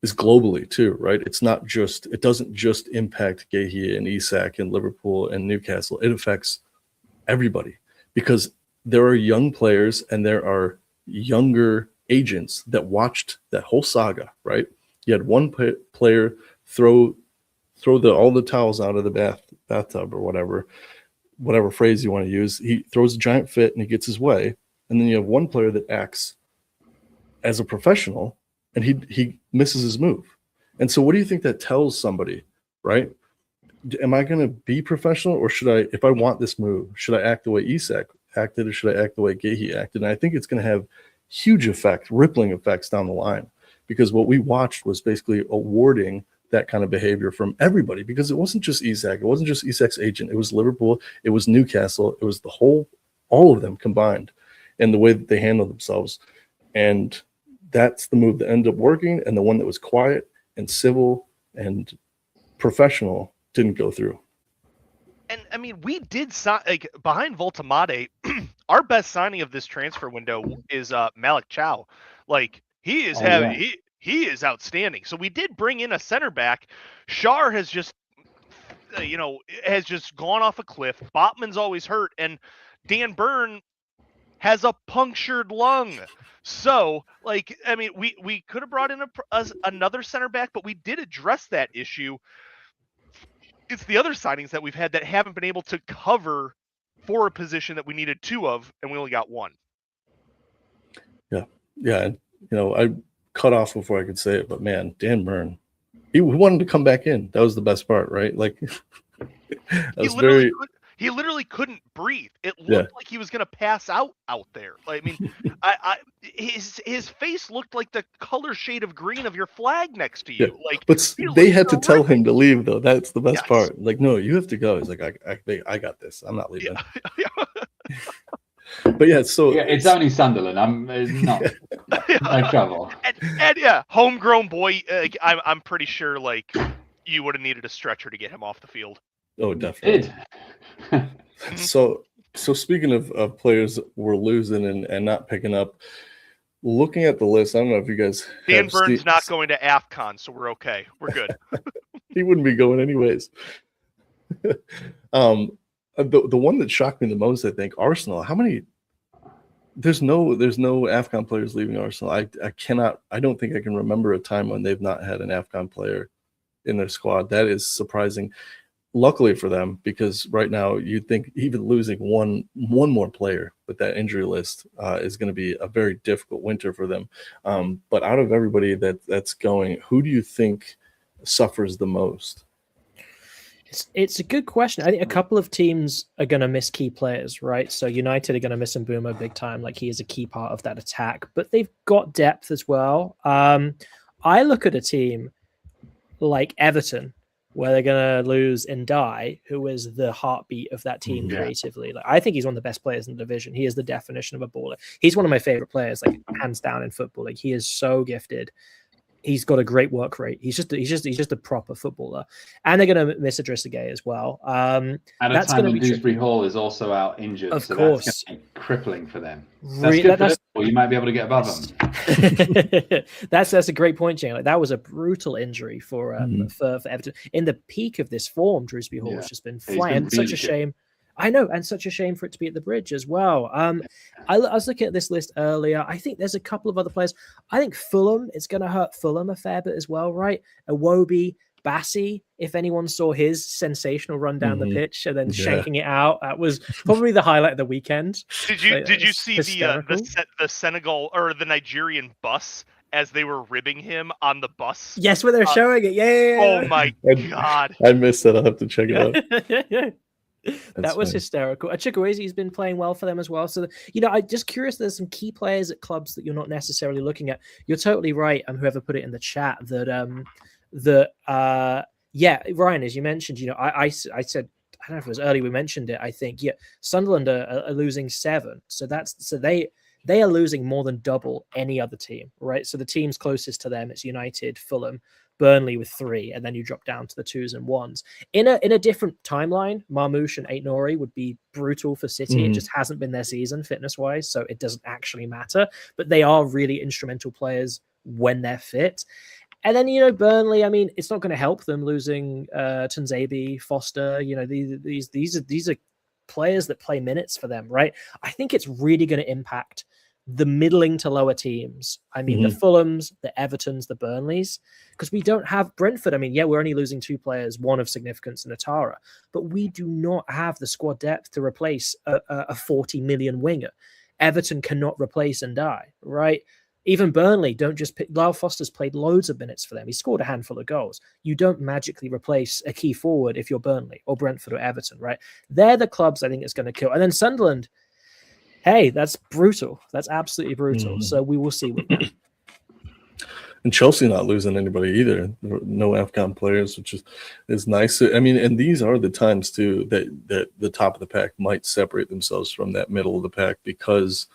globally too, right? It doesn't just impact Gahey and Isak and Liverpool and Newcastle. It affects everybody because there are young players and there are younger agents that watched that whole saga, right? You had one player throw all the towels out of the bathtub or whatever phrase you want to use. He throws a giant fit and he gets his way. And then you have one player that acts as a professional and he misses his move. And so what do you think that tells somebody, right? Am I going to be professional, or should I, if I want this move, should I act the way Isak acted, or should I act the way Gahey acted? And I think it's going to have huge rippling effects down the line, because what we watched was basically awarding that kind of behavior from everybody, because it wasn't just Isak, it wasn't just Isak's agent, it was Liverpool, it was Newcastle, it was all of them combined, and the way that they handled themselves. And that's the move that ended up working, and the one that was quiet and civil and professional didn't go through. And I mean, we did like behind Voltamade, our best signing of this transfer window is Malik Chow. Like he is he is outstanding. So we did bring in a center back. Shar has just gone off a cliff. Botman's always hurt, and Dan Burn has a punctured lung. So, like, I mean, we could have brought in another center back, but we did address that issue. It's the other signings that we've had that haven't been able to cover for a position that we needed two of, and we only got one. Yeah. And, I cut off before I could say it, but man, Dan Burn, he wanted to come back in. That was the best part, right? Like, he literally couldn't breathe. It looked like he was going to pass out there. Like, I mean, his face looked like the color shade of green of your flag next to you. Yeah. Like, but they had to tell him to leave, though. That's the best part. Like, no, you have to go. He's like, I got this. I'm not leaving. Yeah. But yeah, so it's only Sunderland. I'm not no trouble. And yeah, homegrown boy. I'm pretty sure like you would have needed a stretcher to get him off the field. Oh, definitely. So speaking of players we're losing and not picking up, looking at the list, I don't know if you guys. Dan Burns not going to AFCON, so we're okay. We're good. He wouldn't be going anyways. The one that shocked me the most, I think, Arsenal. How many? There's no AFCON players leaving Arsenal. I don't think I can remember a time when they've not had an AFCON player in their squad. That is surprising. Luckily for them, because right now you'd think even losing one more player with that injury list is going to be a very difficult winter for them. But out of everybody that's going, who do you think suffers the most? It's a good question. I think a couple of teams are going to miss key players, right? So United are going to miss Mbeumo big time. Like, he is a key part of that attack, but they've got depth as well. I look at a team like Everton, where they're going to lose Ndai, who is the heartbeat of that team creatively. Like, I think he's one of the best players in the division. He is the definition of a baller. He's one of my favorite players, like hands down in football. Like, he is so gifted. He's got a great work rate. He's just a proper footballer. And they're going to miss Idrissa Gueye as well. At a time when Dewsbury Hall is also out injured, of course, that's going to be crippling for them. That's good for Liverpool. You might be able to get above them. That's a great point, Jane. Like, that was a brutal injury for Everton. In the peak of this form, Dewsbury Hall has just been flying. Such a shame. I know, and such a shame for it to be at the Bridge as well. I was looking at this list earlier. I think there's a couple of other players. I think Fulham, it's going to hurt Fulham a fair bit as well, right? Iwobi, Bassi, if anyone saw his sensational run down the pitch and then shanking it out, that was probably the highlight of the weekend. Did you see the Senegal or the Nigerian bus as they were ribbing him on the bus? Yes, where they're showing it. Yeah. Oh my God. I missed that. I'll have to check it out. Yeah. That was hysterical. Chukwueze's been playing well for them as well. So, I'm just curious. There's some key players at clubs that you're not necessarily looking at. You're totally right. Whoever put it in the chat that Ryan, as you mentioned, I said, I don't know if it was early we mentioned it. I think Sunderland are losing 7. So they are losing more than double any other team, right? So the teams closest to them, it's United, Fulham, Burnley with 3, and then you drop down to the 2s and 1s. In a different timeline, Marmoush and Ait Nouri would be brutal for City. It just hasn't been their season fitness-wise, so it doesn't actually matter. But they are really instrumental players when they're fit. And then, Burnley, I mean, it's not going to help them losing Tanzabi, Foster. These are players that play minutes for them, right? I think it's really going to impact the middling to lower teams. I mean, the Fulhams, the Evertons, the Burnleys, because we don't have Brentford. I mean, yeah, we're only losing 2 players, one of significance in Atara, but we do not have the squad depth to replace a 40 million winger. Everton cannot replace and die, right? Even Burnley don't just pick. Lyle Foster's played loads of minutes for them. He scored a handful of goals. You don't magically replace a key forward if you're Burnley or Brentford or Everton, right? They're the clubs I think it's going to kill. And then Sunderland, hey, that's brutal. That's absolutely brutal. So we will see with that. And Chelsea not losing anybody either. No AFCON players, which is nice. I mean, and these are the times too that the top of the pack might separate themselves from that middle of the pack, because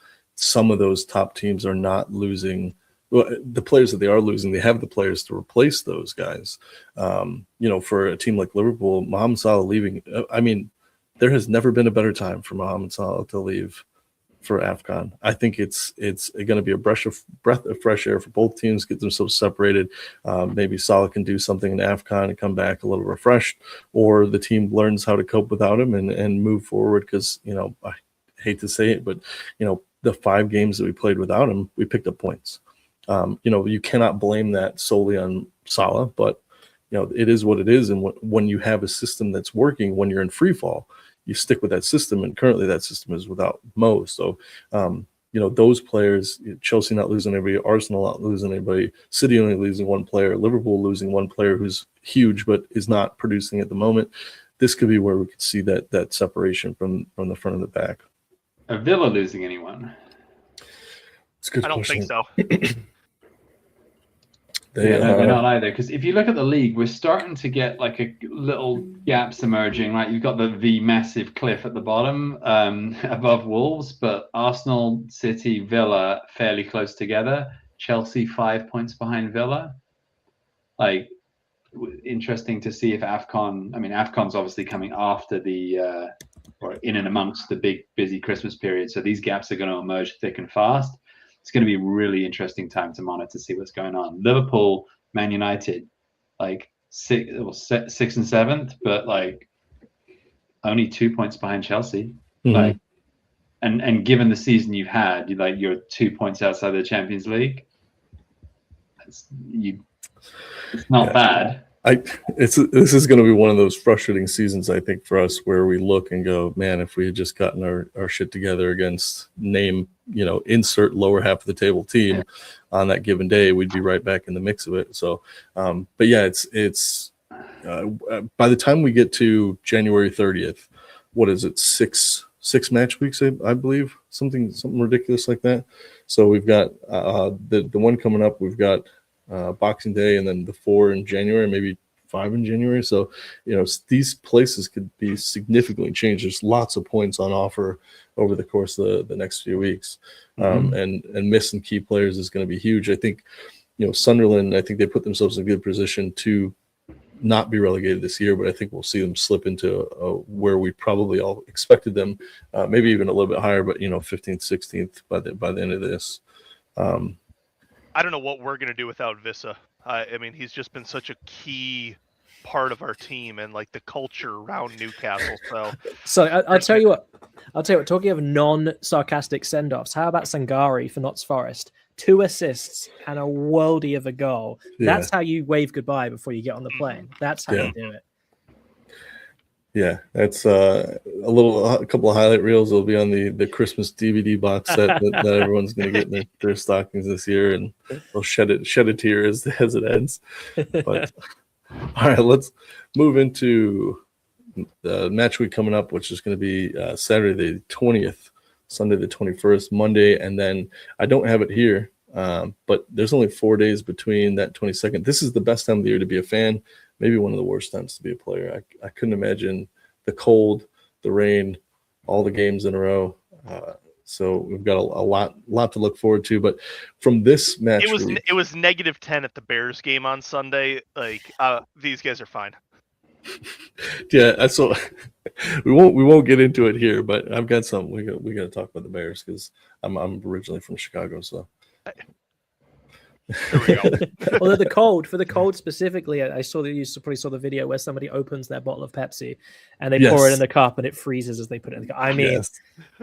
some of those top teams are not losing. Well, the players that they are losing, they have the players to replace those guys. For a team like Liverpool, Mohamed Salah leaving, I mean, there has never been a better time for Mohamed Salah to leave for AFCON. I think it's going to be a breath of fresh air for both teams, get themselves separated. Maybe Salah can do something in AFCON and come back a little refreshed, or the team learns how to cope without him and move forward, because, I hate to say it, but, the 5 games that we played without him, we picked up points. You cannot blame that solely on Salah, but, it is what it is. And when you have a system that's working, when you're in free fall, you stick with that system. And currently that system is without Mo. So, those players, Chelsea not losing anybody, Arsenal not losing anybody, City only losing 1 player, Liverpool losing 1 player who's huge but is not producing at the moment. This could be where we could see that separation from the front of the back. Are Villa losing anyone? It's a good I don't question. think so. They're not either. Because if you look at the league, we're starting to get like a little gaps emerging. Right, you've got the massive cliff at the bottom above Wolves, but Arsenal, City, Villa fairly close together. Chelsea 5 points behind Villa. Like, interesting to see if AFCON. I mean, AFCON's obviously coming after the or in and amongst the big busy Christmas period, so these gaps are going to emerge thick and fast. It's going to be a really interesting time to monitor to see what's going on. Liverpool, Man United, like 6th and 7th, but like only 2 points behind Chelsea. Like, and given the season you've had, you're 2 points outside the Champions League. It's not bad. This is going to be one of those frustrating seasons, I think, for us, where we look and go, man, if we had just gotten our shit together against insert lower half of the table team on that given day, we'd be right back in the mix of it. So, but yeah, it's by the time we get to January 30th, what is it? Six match weeks, I believe, something ridiculous like that. So we've got the one coming up. We've got Boxing Day, and then the 4 in January, maybe 5 in January. So, these places could be significantly changed. There's lots of points on offer over the course of the next few weeks. And missing key players is going to be huge. I think, Sunderland, I think they put themselves in a good position to not be relegated this year, but I think we'll see them slip into where we probably all expected them, maybe even a little bit higher, but 15th, 16th by the end of this. I don't know what we're going to do without Vissa. I mean, he's just been such a key part of our team and like the culture around Newcastle. So I'll tell you what, talking of non-sarcastic send-offs, how about Sangari for Notts Forest? 2 assists and a worldie of a goal. Yeah. That's how you wave goodbye before you get on the plane. That's how you do it. Yeah, that's a couple of highlight reels will be on the Christmas DVD box set that everyone's going to get in their stockings this year, and they'll shed a tear as it ends. But all right, let's move into the match week coming up, which is going to be Saturday the 20th, Sunday the 21st, Monday, and then I don't have it here, but there's only 4 days between that 22nd. This is the best time of the year to be a fan. Maybe one of the worst times to be a player. I couldn't imagine the cold, the rain, all the games in a row. So we've got a lot to look forward to. But from this match, it was -10 at the Bears game on Sunday. Like these guys are fine. Yeah, so we won't get into it here, but I've got something we got to talk about the Bears because I'm originally from Chicago, so. There we go. Although for the cold specifically, I saw that you probably saw the video where somebody opens their bottle of Pepsi and they pour it in the cup and it freezes as they put it in the cup. I mean,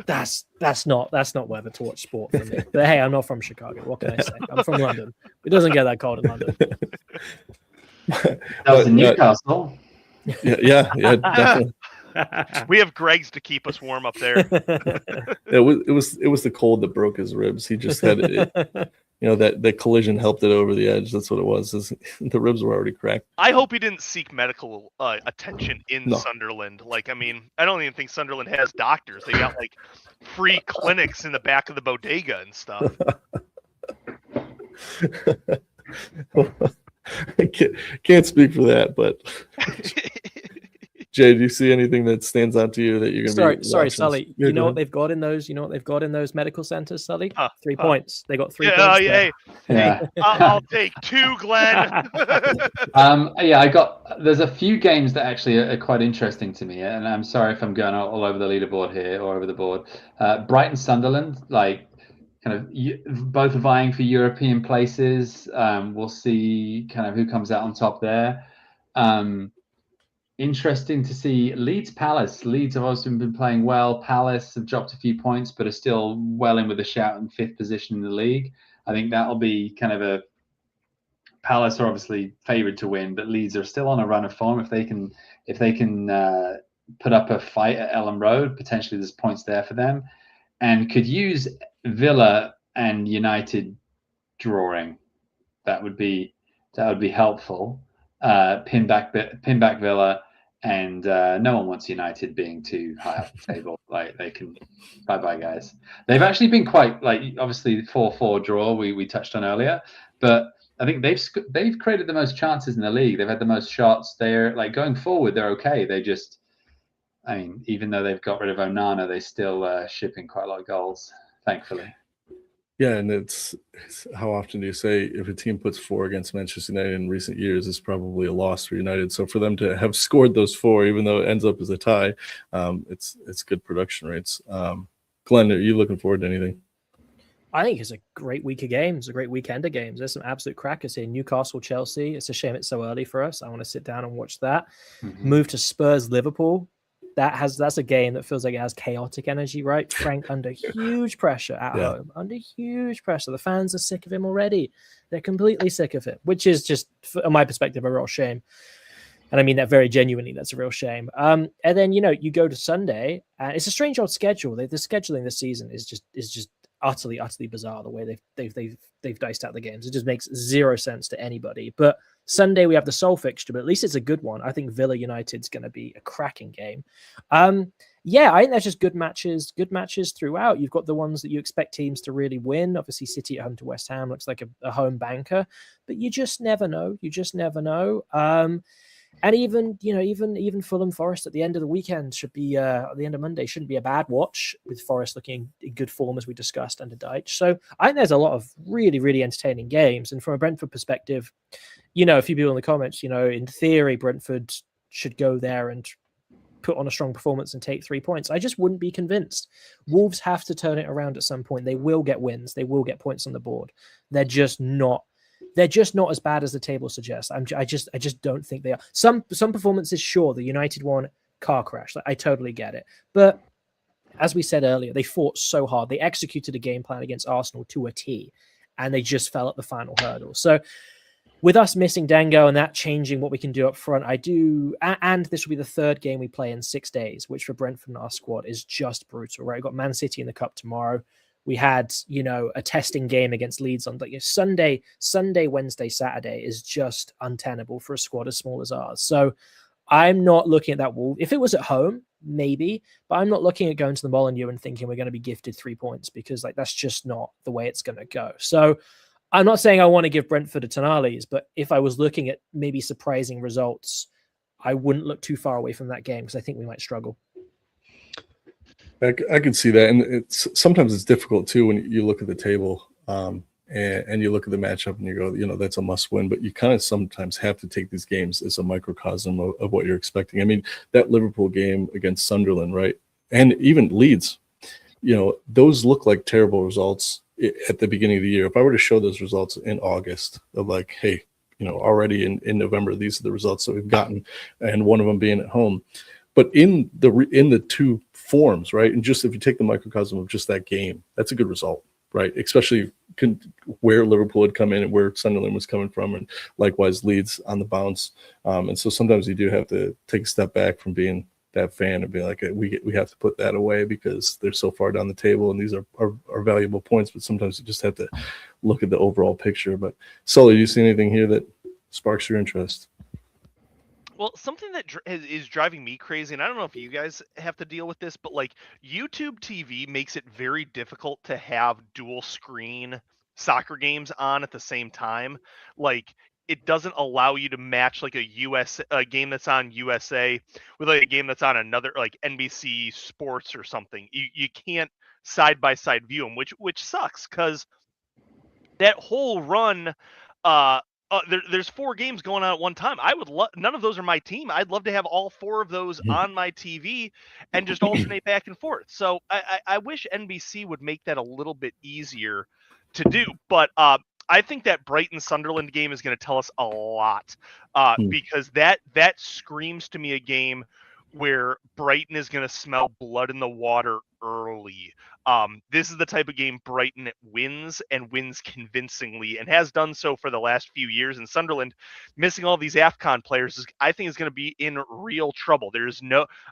that's not weather to watch sport for me. But hey, I'm not from Chicago. What can I say? I'm from London. It doesn't get that cold in London. That was in Newcastle. Yeah, definitely. We have Greg's to keep us warm up there. It was the cold that broke his ribs. He just had it. That collision helped it over the edge. That's what it was. The ribs were already cracked. I hope he didn't seek medical attention in Sunderland. Like, I mean, I don't even think Sunderland has doctors. They got like free clinics in the back of the bodega and stuff. I can't speak for that, but Jay, do you see anything that stands out to you that you're going to be sorry, Sully. You know what they've got in those? You know what they've got in those medical centers, Sully? 3 points. They got 3 points. Yeah. I'll take 2, Glenn. There's a few games that actually are quite interesting to me, and I'm sorry if I'm going all over the leaderboard here or over the board. Brighton, Sunderland, like kind of both vying for European places. We'll see kind of who comes out on top there. Interesting to see Leeds Palace. Leeds have also been playing well. Palace have dropped a few points, but are still well in with a shout in 5th position in the league. I think that'll be kind of a Palace are obviously favoured to win, but Leeds are still on a run of form. If they can put up a fight at Ellen Road, potentially there's points there for them, and could use Villa and United drawing. That would be helpful. Pin back Villa, and no one wants United being too high up the table. Like they can, bye guys. They've actually been quite obviously 4-4 draw we touched on earlier, but I think they've created the most chances in the league. They've had the most shots. They're like going forward, they're okay. They just, I mean, even though they've got rid of Onana, they still shipping quite a lot of goals, thankfully. Yeah, and it's how often do you say if a team puts 4 against Manchester United in recent years, it's probably a loss for United. So for them to have scored those 4, even though it ends up as a tie, it's good production rates. Glenn, are you looking forward to anything? I think it's a great week of games, a great weekend of games. There's some absolute crackers here. Newcastle, Chelsea. It's a shame it's so early for us. I want to sit down and watch that. Mm-hmm. Move to Spurs, Liverpool. That's a game that feels like it has chaotic energy, right? Frank under huge pressure at home, under huge pressure. The fans are sick of him already. They're completely sick of him, which is just, from my perspective, a real shame. And I mean that very genuinely. That's a real shame. And then, you go to Sunday, and it's a strange old schedule. The scheduling this season is just utterly bizarre. The way they've diced out the games, it just makes zero sense to anybody. But Sunday we have the sole fixture, but at least it's a good one. I think Villa United's going to be a cracking game. I think there's just good matches throughout. You've got the ones that you expect teams to really win. Obviously, City at home to West Ham looks like a home banker, but you just never know. And even Fulham Forest at the end of the weekend should be at the end of Monday shouldn't be a bad watch, with Forest looking in good form as we discussed under Deitch. So I think there's a lot of really, really entertaining games. And from a Brentford perspective, a few people in the comments, in theory, Brentford should go there and put on a strong performance and take 3 points. I just wouldn't be convinced. Wolves have to turn it around at some point. They will get wins. They will get points on the board. They're just not as bad as the table suggests. I just don't think they are. Some performances, sure, the United one, car crash. I totally get it. But as we said earlier, they fought so hard. They executed a game plan against Arsenal to a T, and they just fell at the final hurdle. So with us missing Dango and that changing what we can do up front, and this will be the 3rd game we play in 6 days, which for Brentford and our squad is just brutal, right? We've got Man City in the Cup tomorrow. We had, a testing game against Leeds on Sunday, Wednesday, Saturday is just untenable for a squad as small as ours. So I'm not looking at that Wolves. If it was at home, maybe, but I'm not looking at going to the Molineux and thinking we're going to be gifted 3 points, because that's just not the way it's going to go. So I'm not saying I want to give Brentford a Tonali's, but if I was looking at maybe surprising results, I wouldn't look too far away from that game, because I think we might struggle. I can see that, and it's sometimes it's difficult too when you look at the table and you look at the matchup and you go, that's a must win. But you kind of sometimes have to take these games as a microcosm of what you're expecting. I mean, that Liverpool game against Sunderland, right, and even Leeds, those look like terrible results at the beginning of the year. If I were to show those results in August of like, hey, already in November, these are the results that we've gotten, and one of them being at home. But in the two forms, right, and just if you take the microcosm of just that game, that's a good result, right? Especially where Liverpool had come in and where Sunderland was coming from, and likewise Leeds on the bounce. And so sometimes you do have to take a step back from being that fan and be like, we have to put that away because they're so far down the table and these are valuable points. But sometimes you just have to look at the overall picture. But Sully, do you see anything here that sparks your interest? Well, something that is driving me crazy, and I don't know if you guys have to deal with this, but like YouTube TV makes it very difficult to have dual screen soccer games on at the same time. Like it doesn't allow you to match like a game that's on USA with like a game that's on another like NBC Sports or something. You can't side by side view them, which sucks because that whole run. There's 4 games going on at one time. I would love, none of those are my team. I'd love to have all 4 of those on my TV and just alternate back and forth. So I wish NBC would make that a little bit easier to do. But I think that Brighton Sunderland game is going to tell us a lot because that screams to me a game where Brighton is going to smell blood in the water early. This is the type of game Brighton wins and wins convincingly and has done so for the last few years. And Sunderland missing all these AFCON players, I think is going to be in real trouble.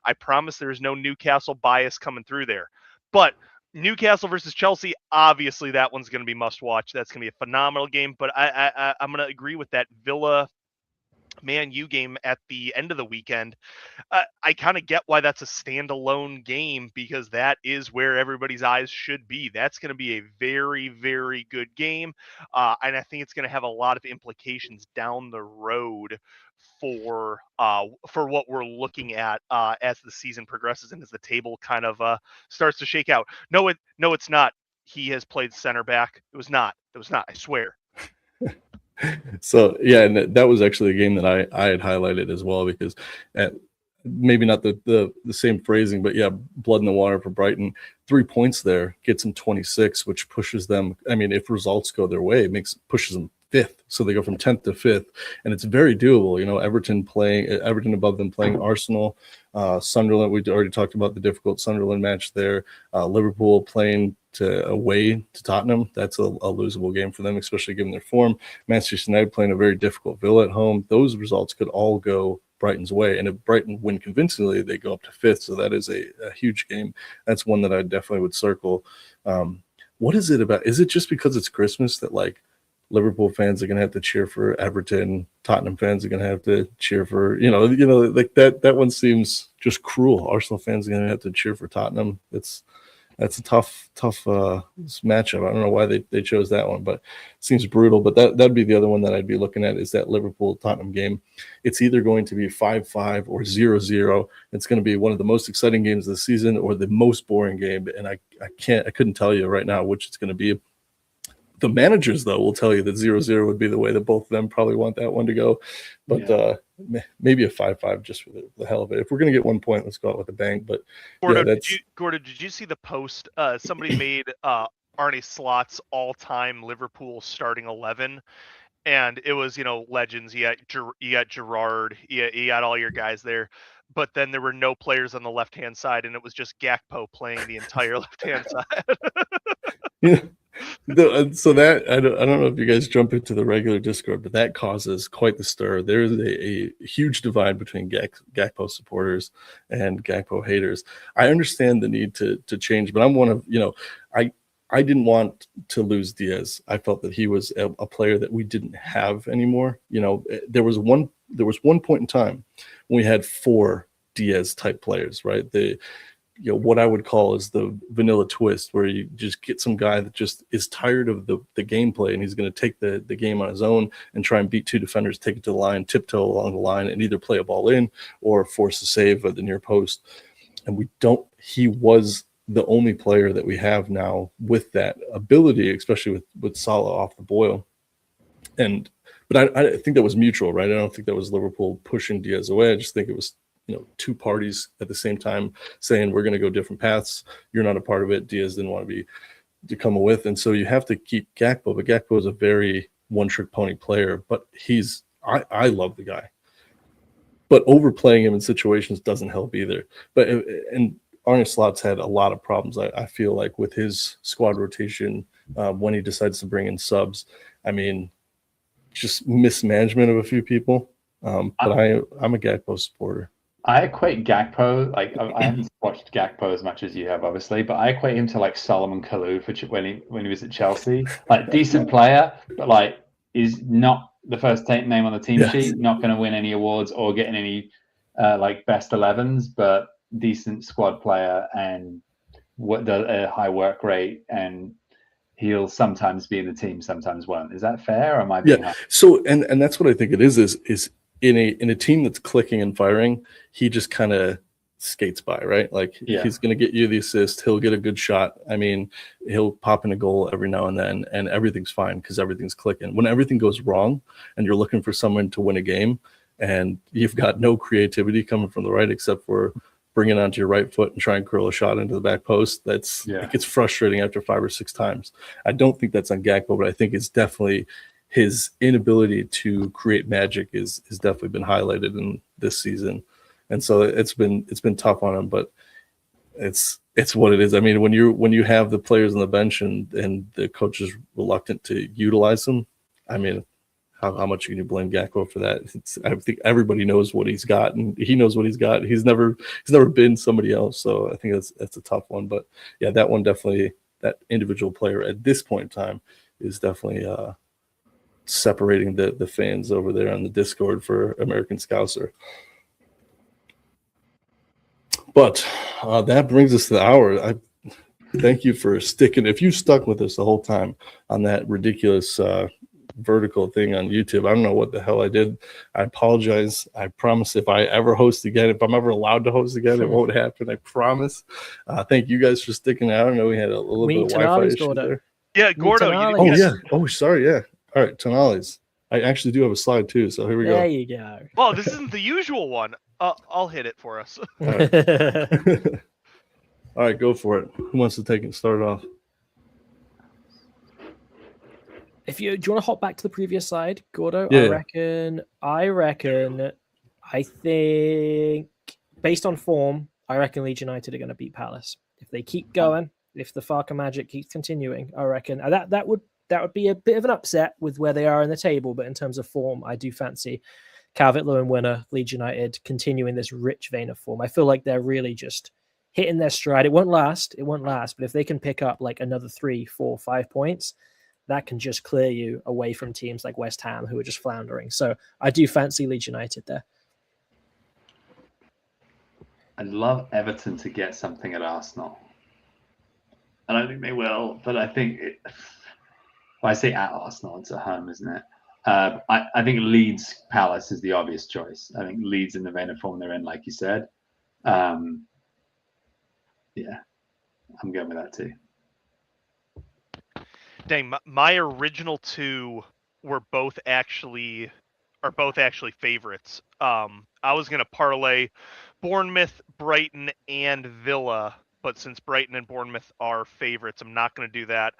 I promise there's no Newcastle bias coming through there. But Newcastle versus Chelsea, obviously that one's going to be must watch. That's going to be a phenomenal game. But I'm going to agree with that Villa Man U game at the end of the weekend. I kind of get why that's a standalone game because that is where everybody's eyes should be. That's going to be a very, very good game. And I think it's going to have a lot of implications down the road for what we're looking at as the season progresses and as the table kind of starts to shake out. No, it's not. He has played center back. It was not. I swear. So yeah, and that was actually a game that I had highlighted as well because maybe not the same phrasing, but yeah, blood in the water for Brighton. 3 points there gets them 26, which pushes them. I mean, if results go their way, pushes them 5th, so they go from 10th to 5th, and it's very doable. Everton above them playing Arsenal, Sunderland. We already talked about the difficult Sunderland match there. Liverpool playing away to Tottenham. That's a losable game for them, especially given their form. Manchester United playing a very difficult Villa at home. Those results could all go Brighton's way, and if Brighton win convincingly, they go up to 5th. So that is a huge game. That's one that I definitely would circle. What is it about? Is it just because it's Christmas that like Liverpool fans are going to have to cheer for Everton? Tottenham fans are going to have to cheer for like that one seems just cruel. Arsenal fans are going to have to cheer for Tottenham. That's a tough matchup. I don't know why they chose that one, but it seems brutal. But that'd be the other one that I'd be looking at is that Liverpool-Tottenham game. It's either going to be 5-5 or 0-0. It's going to be one of the most exciting games of the season or the most boring game. And I couldn't tell you right now which it's going to be. The managers, though, will tell you that 0-0 would be the way that both of them probably want that one to go. But maybe a 5-5 just for the hell of it. If we're going to get 1 point, let's go out with a bang. But Gordo, did you see the post? Somebody made Arne Slot's all-time Liverpool starting 11, and it was legends. You got Gerrard, you got all your guys there. But then there were no players on the left-hand side, and it was just Gakpo playing the entire left-hand side. Yeah. So that I don't know if you guys jump into the regular Discord, but that causes quite the stir. There is a huge divide between Gakpo supporters and Gakpo haters. I understand the need to change, but I'm one of I didn't want to lose Diaz. I felt that he was a player that we didn't have anymore. There was one point in time when we had 4 Diaz type players, right? What I would call is the vanilla twist, where you just get some guy that just is tired of the gameplay and he's going to take the game on his own and try and beat 2 defenders, take it to the line, tiptoe along the line, and either play a ball in or force a save at the near post. And he was the only player that we have now with that ability, especially with Salah off the boil. But I think that was mutual, right? I don't think that was Liverpool pushing Diaz away. I just think it was, two parties at the same time saying we're going to go different paths. You're not a part of it. Diaz didn't want to come with, and so you have to keep Gakpo. But Gakpo is a very one-trick pony player. But I love the guy. But overplaying him in situations doesn't help either. And Arne Slot's had a lot of problems, I feel like, with his squad rotation when he decides to bring in subs. I mean, just mismanagement of a few people. But I'm a Gakpo supporter. I equate Gakpo, like I haven't watched Gakpo as much as you have, obviously, but I equate him to like Solomon Kalou when he was at Chelsea. Like decent player, but like is not the first name on the team sheet, not going to win any awards or get in any like best 11s, but decent squad player and a high work rate, and he'll sometimes be in the team, sometimes won't. Is that fair, or am I being hard? So and that's what I think it is in a team that's clicking and firing, he just kind of skates by, right? Like he's going to get you the assist, he'll get a good shot. I mean, he'll pop in a goal every now and then, and everything's fine because everything's clicking. When everything goes wrong and you're looking for someone to win a game and you've got no creativity coming from the right except for bring it onto your right foot and try and curl a shot into the back post, it gets frustrating after 5 or 6 times. I don't think that's on Gakpo, but I think it's definitely his inability to create magic is definitely been highlighted in this season. And so it's been tough on him, but it's what it is. I mean, when you have the players on the bench and the coach is reluctant to utilize them, I mean, how much can you blame Gakpo for that? I think everybody knows what he's got, and he knows what he's got. He's never been somebody else, so I think that's a tough one. But yeah, that one definitely, that individual player at this point in time is definitely separating the fans over there on the Discord for American Scouser. But that brings us to the hour. I thank you for sticking. If you stuck with us the whole time on that ridiculous vertical thing on YouTube, I don't know what the hell I did. I apologize. I promise if I ever host again, if I'm ever allowed to host again, it won't happen. I promise. Thank you guys for sticking out. I know we had a little bit of Wi-Fi issue there. Yeah, Gordo. Oh, sorry. Yeah. All right, Tonali's. I actually do have a slide too, so here we go. There you go. Well, this isn't the usual one. I'll hit it for us. All right. All right, go for it. Who wants to take it? Start off. Do you want to hop back to the previous slide, Gordo? Yeah. I reckon. I think based on form, I reckon Leeds United are going to beat Palace if they keep going. If the Farker magic keeps continuing, I reckon that would be a bit of an upset with where they are in the table. But in terms of form, I do fancy Calvert-Lewin winner, Leeds United continuing this rich vein of form. I feel like they're really just hitting their stride. It won't last. But if they can pick up like another 3, 4, 5 points, that can just clear you away from teams like West Ham who are just floundering. So I do fancy Leeds United there. I'd love Everton to get something at Arsenal. I don't think they will, but I think I say at Arsenal, it's at home, isn't it? I think Leeds Palace is the obvious choice. I think Leeds in the vein of form they're in, like you said. Yeah, I'm going with that too. Dang, my original two were both actually favorites. I was gonna parlay Bournemouth, Brighton, and Villa, but since Brighton and Bournemouth are favorites, I'm not gonna do that.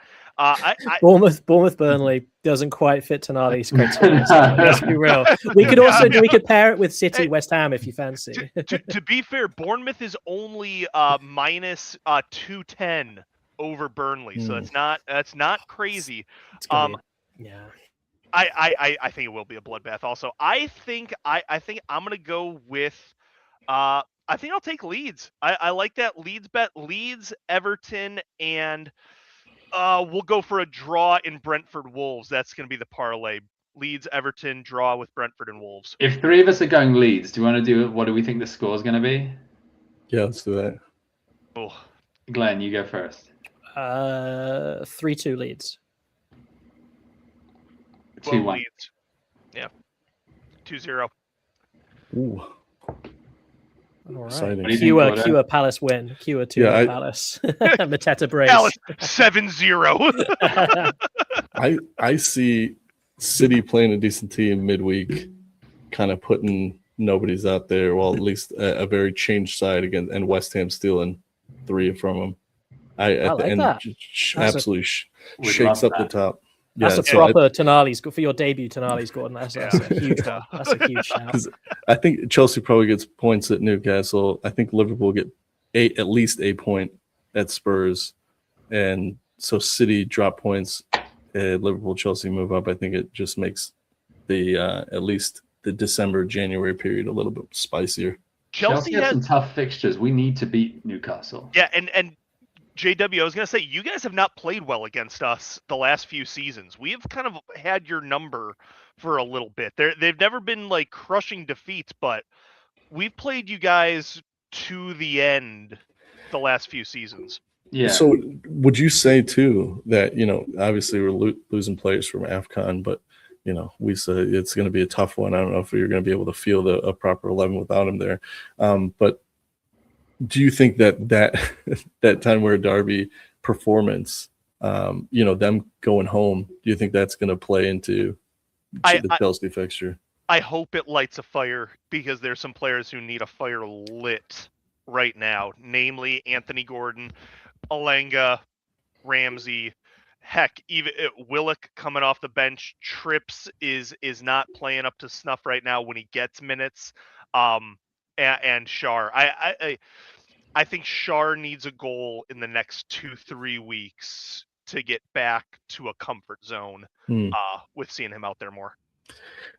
Bournemouth, Burnley doesn't quite fit Tonali's criteria. So let's be real. We could pair it with City, West Ham if you fancy. To be fair, Bournemouth is only minus 210 over Burnley, so that's not crazy. Yeah. I think it will be a bloodbath. Also, I think I'm gonna go with. I think I'll take Leeds. I like that Leeds bet. Leeds, Everton, and we'll go for a draw in Brentford Wolves. That's gonna be the parlay. Leeds, Everton, draw with Brentford and Wolves. If 3 of us are going Leeds, do you want to do it? What do we think the score is going to be? Yeah, let's do that. Oh. Glenn, you go first. 3-2 Leeds. 2-1. Leeds. Yeah. 2-0. Ooh. All right. Exciting. What do you think, Gordo? Cue a Palace win. Cue a 2 Yeah, Palace. Mateta brace. Alice 7-0. I see City playing a decent team midweek, kind of putting nobody's out there. Well, at least a very changed side again, and West Ham stealing 3 from them. I like and that. Absolutely Would shakes love up the that. top. That's Yeah, a so proper Tonali's for your debut, Tonali's Gordon. That's a huge one. That's a huge shout. I think Chelsea probably gets points at Newcastle. I think Liverpool get at least a point at Spurs, and so City drop points. Liverpool, Chelsea move up. I think it just makes the at least the December-January period a little bit spicier. Chelsea has some tough fixtures. We need to beat Newcastle. Yeah, and JW, I was going to say, you guys have not played well against us the last few seasons. We have kind of had your number for a little bit. They've never been like crushing defeats, but we've played you guys to the end the last few seasons. Yeah. So would you say too that, obviously we're losing players from AFCON, but we said it's going to be a tough one. I don't know if you're going to be able to field a proper 11 without him there. But do you think that time where Derby performance, them going home, do you think that's going to play into the Chelsea fixture? I hope it lights a fire, because there's some players who need a fire lit right now, namely Anthony Gordon, Alenga, Ramsey, heck, even Willock coming off the bench. Trips is not playing up to snuff right now when he gets minutes. And Schär. I think Schär needs a goal in the next 2-3 weeks to get back to a comfort zone with seeing him out there more.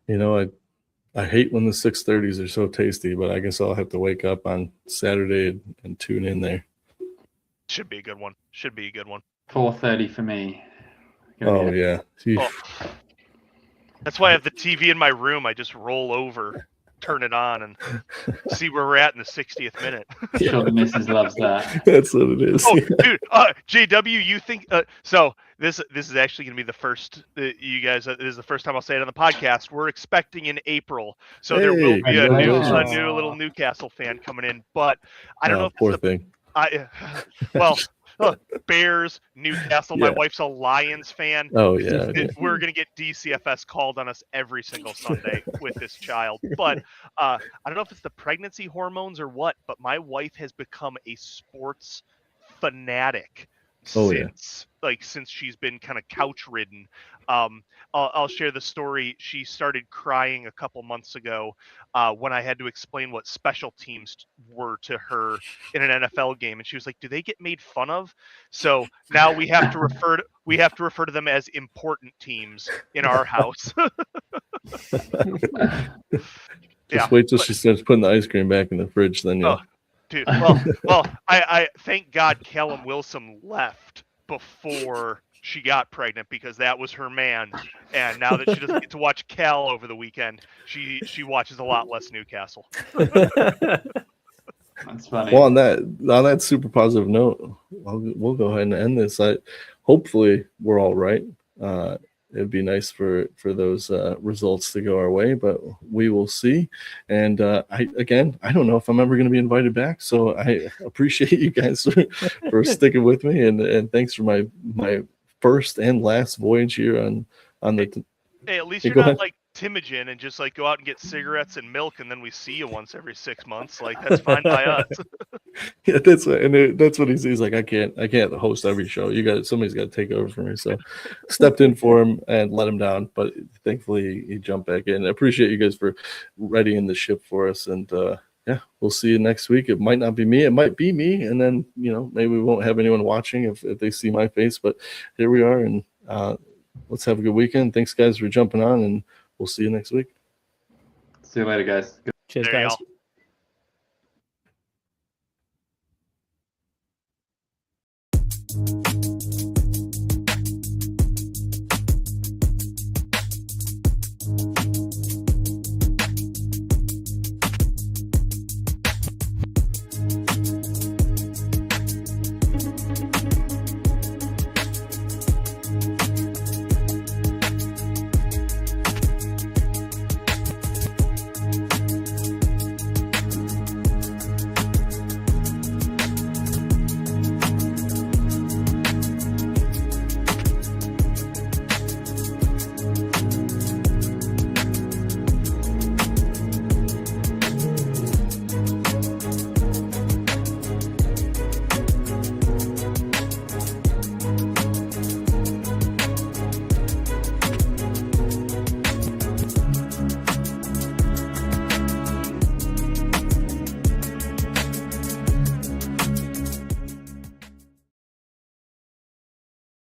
I hate when the 6:30s are so tasty, but I guess I'll have to wake up on Saturday and tune in there. Should be a good one. 4:30 for me. Oh, yeah. Oh. That's why I have the TV in my room. I just roll over, turn it on, and see where we're at in the 60th minute. Sure, the missus loves that. That's what it is. Oh, dude, JW, you think so? This is actually going to be the first. You guys, this is the first time I'll say it on the podcast. We're expecting in April, so there will be a new little Newcastle fan coming in. But I don't know. If poor thing. Bears, Newcastle. Yeah. My wife's a Lions fan. Oh yeah. We're gonna get DCFS called on us every single Sunday with this child. But I don't know if it's the pregnancy hormones or what, but my wife has become a sports fanatic since she's been kind of couch ridden. I'll share the story. She started crying a couple months ago when I had to explain what special teams were to her in an NFL game, and she was like, "Do they get made fun of?" So now we have to refer to them as important teams in our house. Just wait till she starts putting the ice cream back in the fridge, then you'll. Dude, well, I thank God Callum Wilson left before she got pregnant, because that was her man. And now that she doesn't get to watch Cal over the weekend, she watches a lot less Newcastle. That's funny. Well, on that super positive note, we'll go ahead and end this. Hopefully we're all right. It'd be nice for those results to go our way, but we will see. And I don't know if I'm ever going to be invited back, so I appreciate you guys for sticking with me, and thanks for my first and last voyage here on the. Hey, at least you're not like Timogen and just like go out and get cigarettes and milk, and then we see you once every 6 months. Like, that's fine by us. Yeah, that's what he's like. I can't host every show. Somebody's got to take over for me. So stepped in for him and let him down, but thankfully he jumped back in. I appreciate you guys for readying the ship for us, and yeah, we'll see you next week. It might not be me, it might be me, and then maybe we won't have anyone watching if they see my face. But here we are, and let's have a good weekend. Thanks guys for jumping on, and we'll see you next week. See you later, guys. Cheers, guys.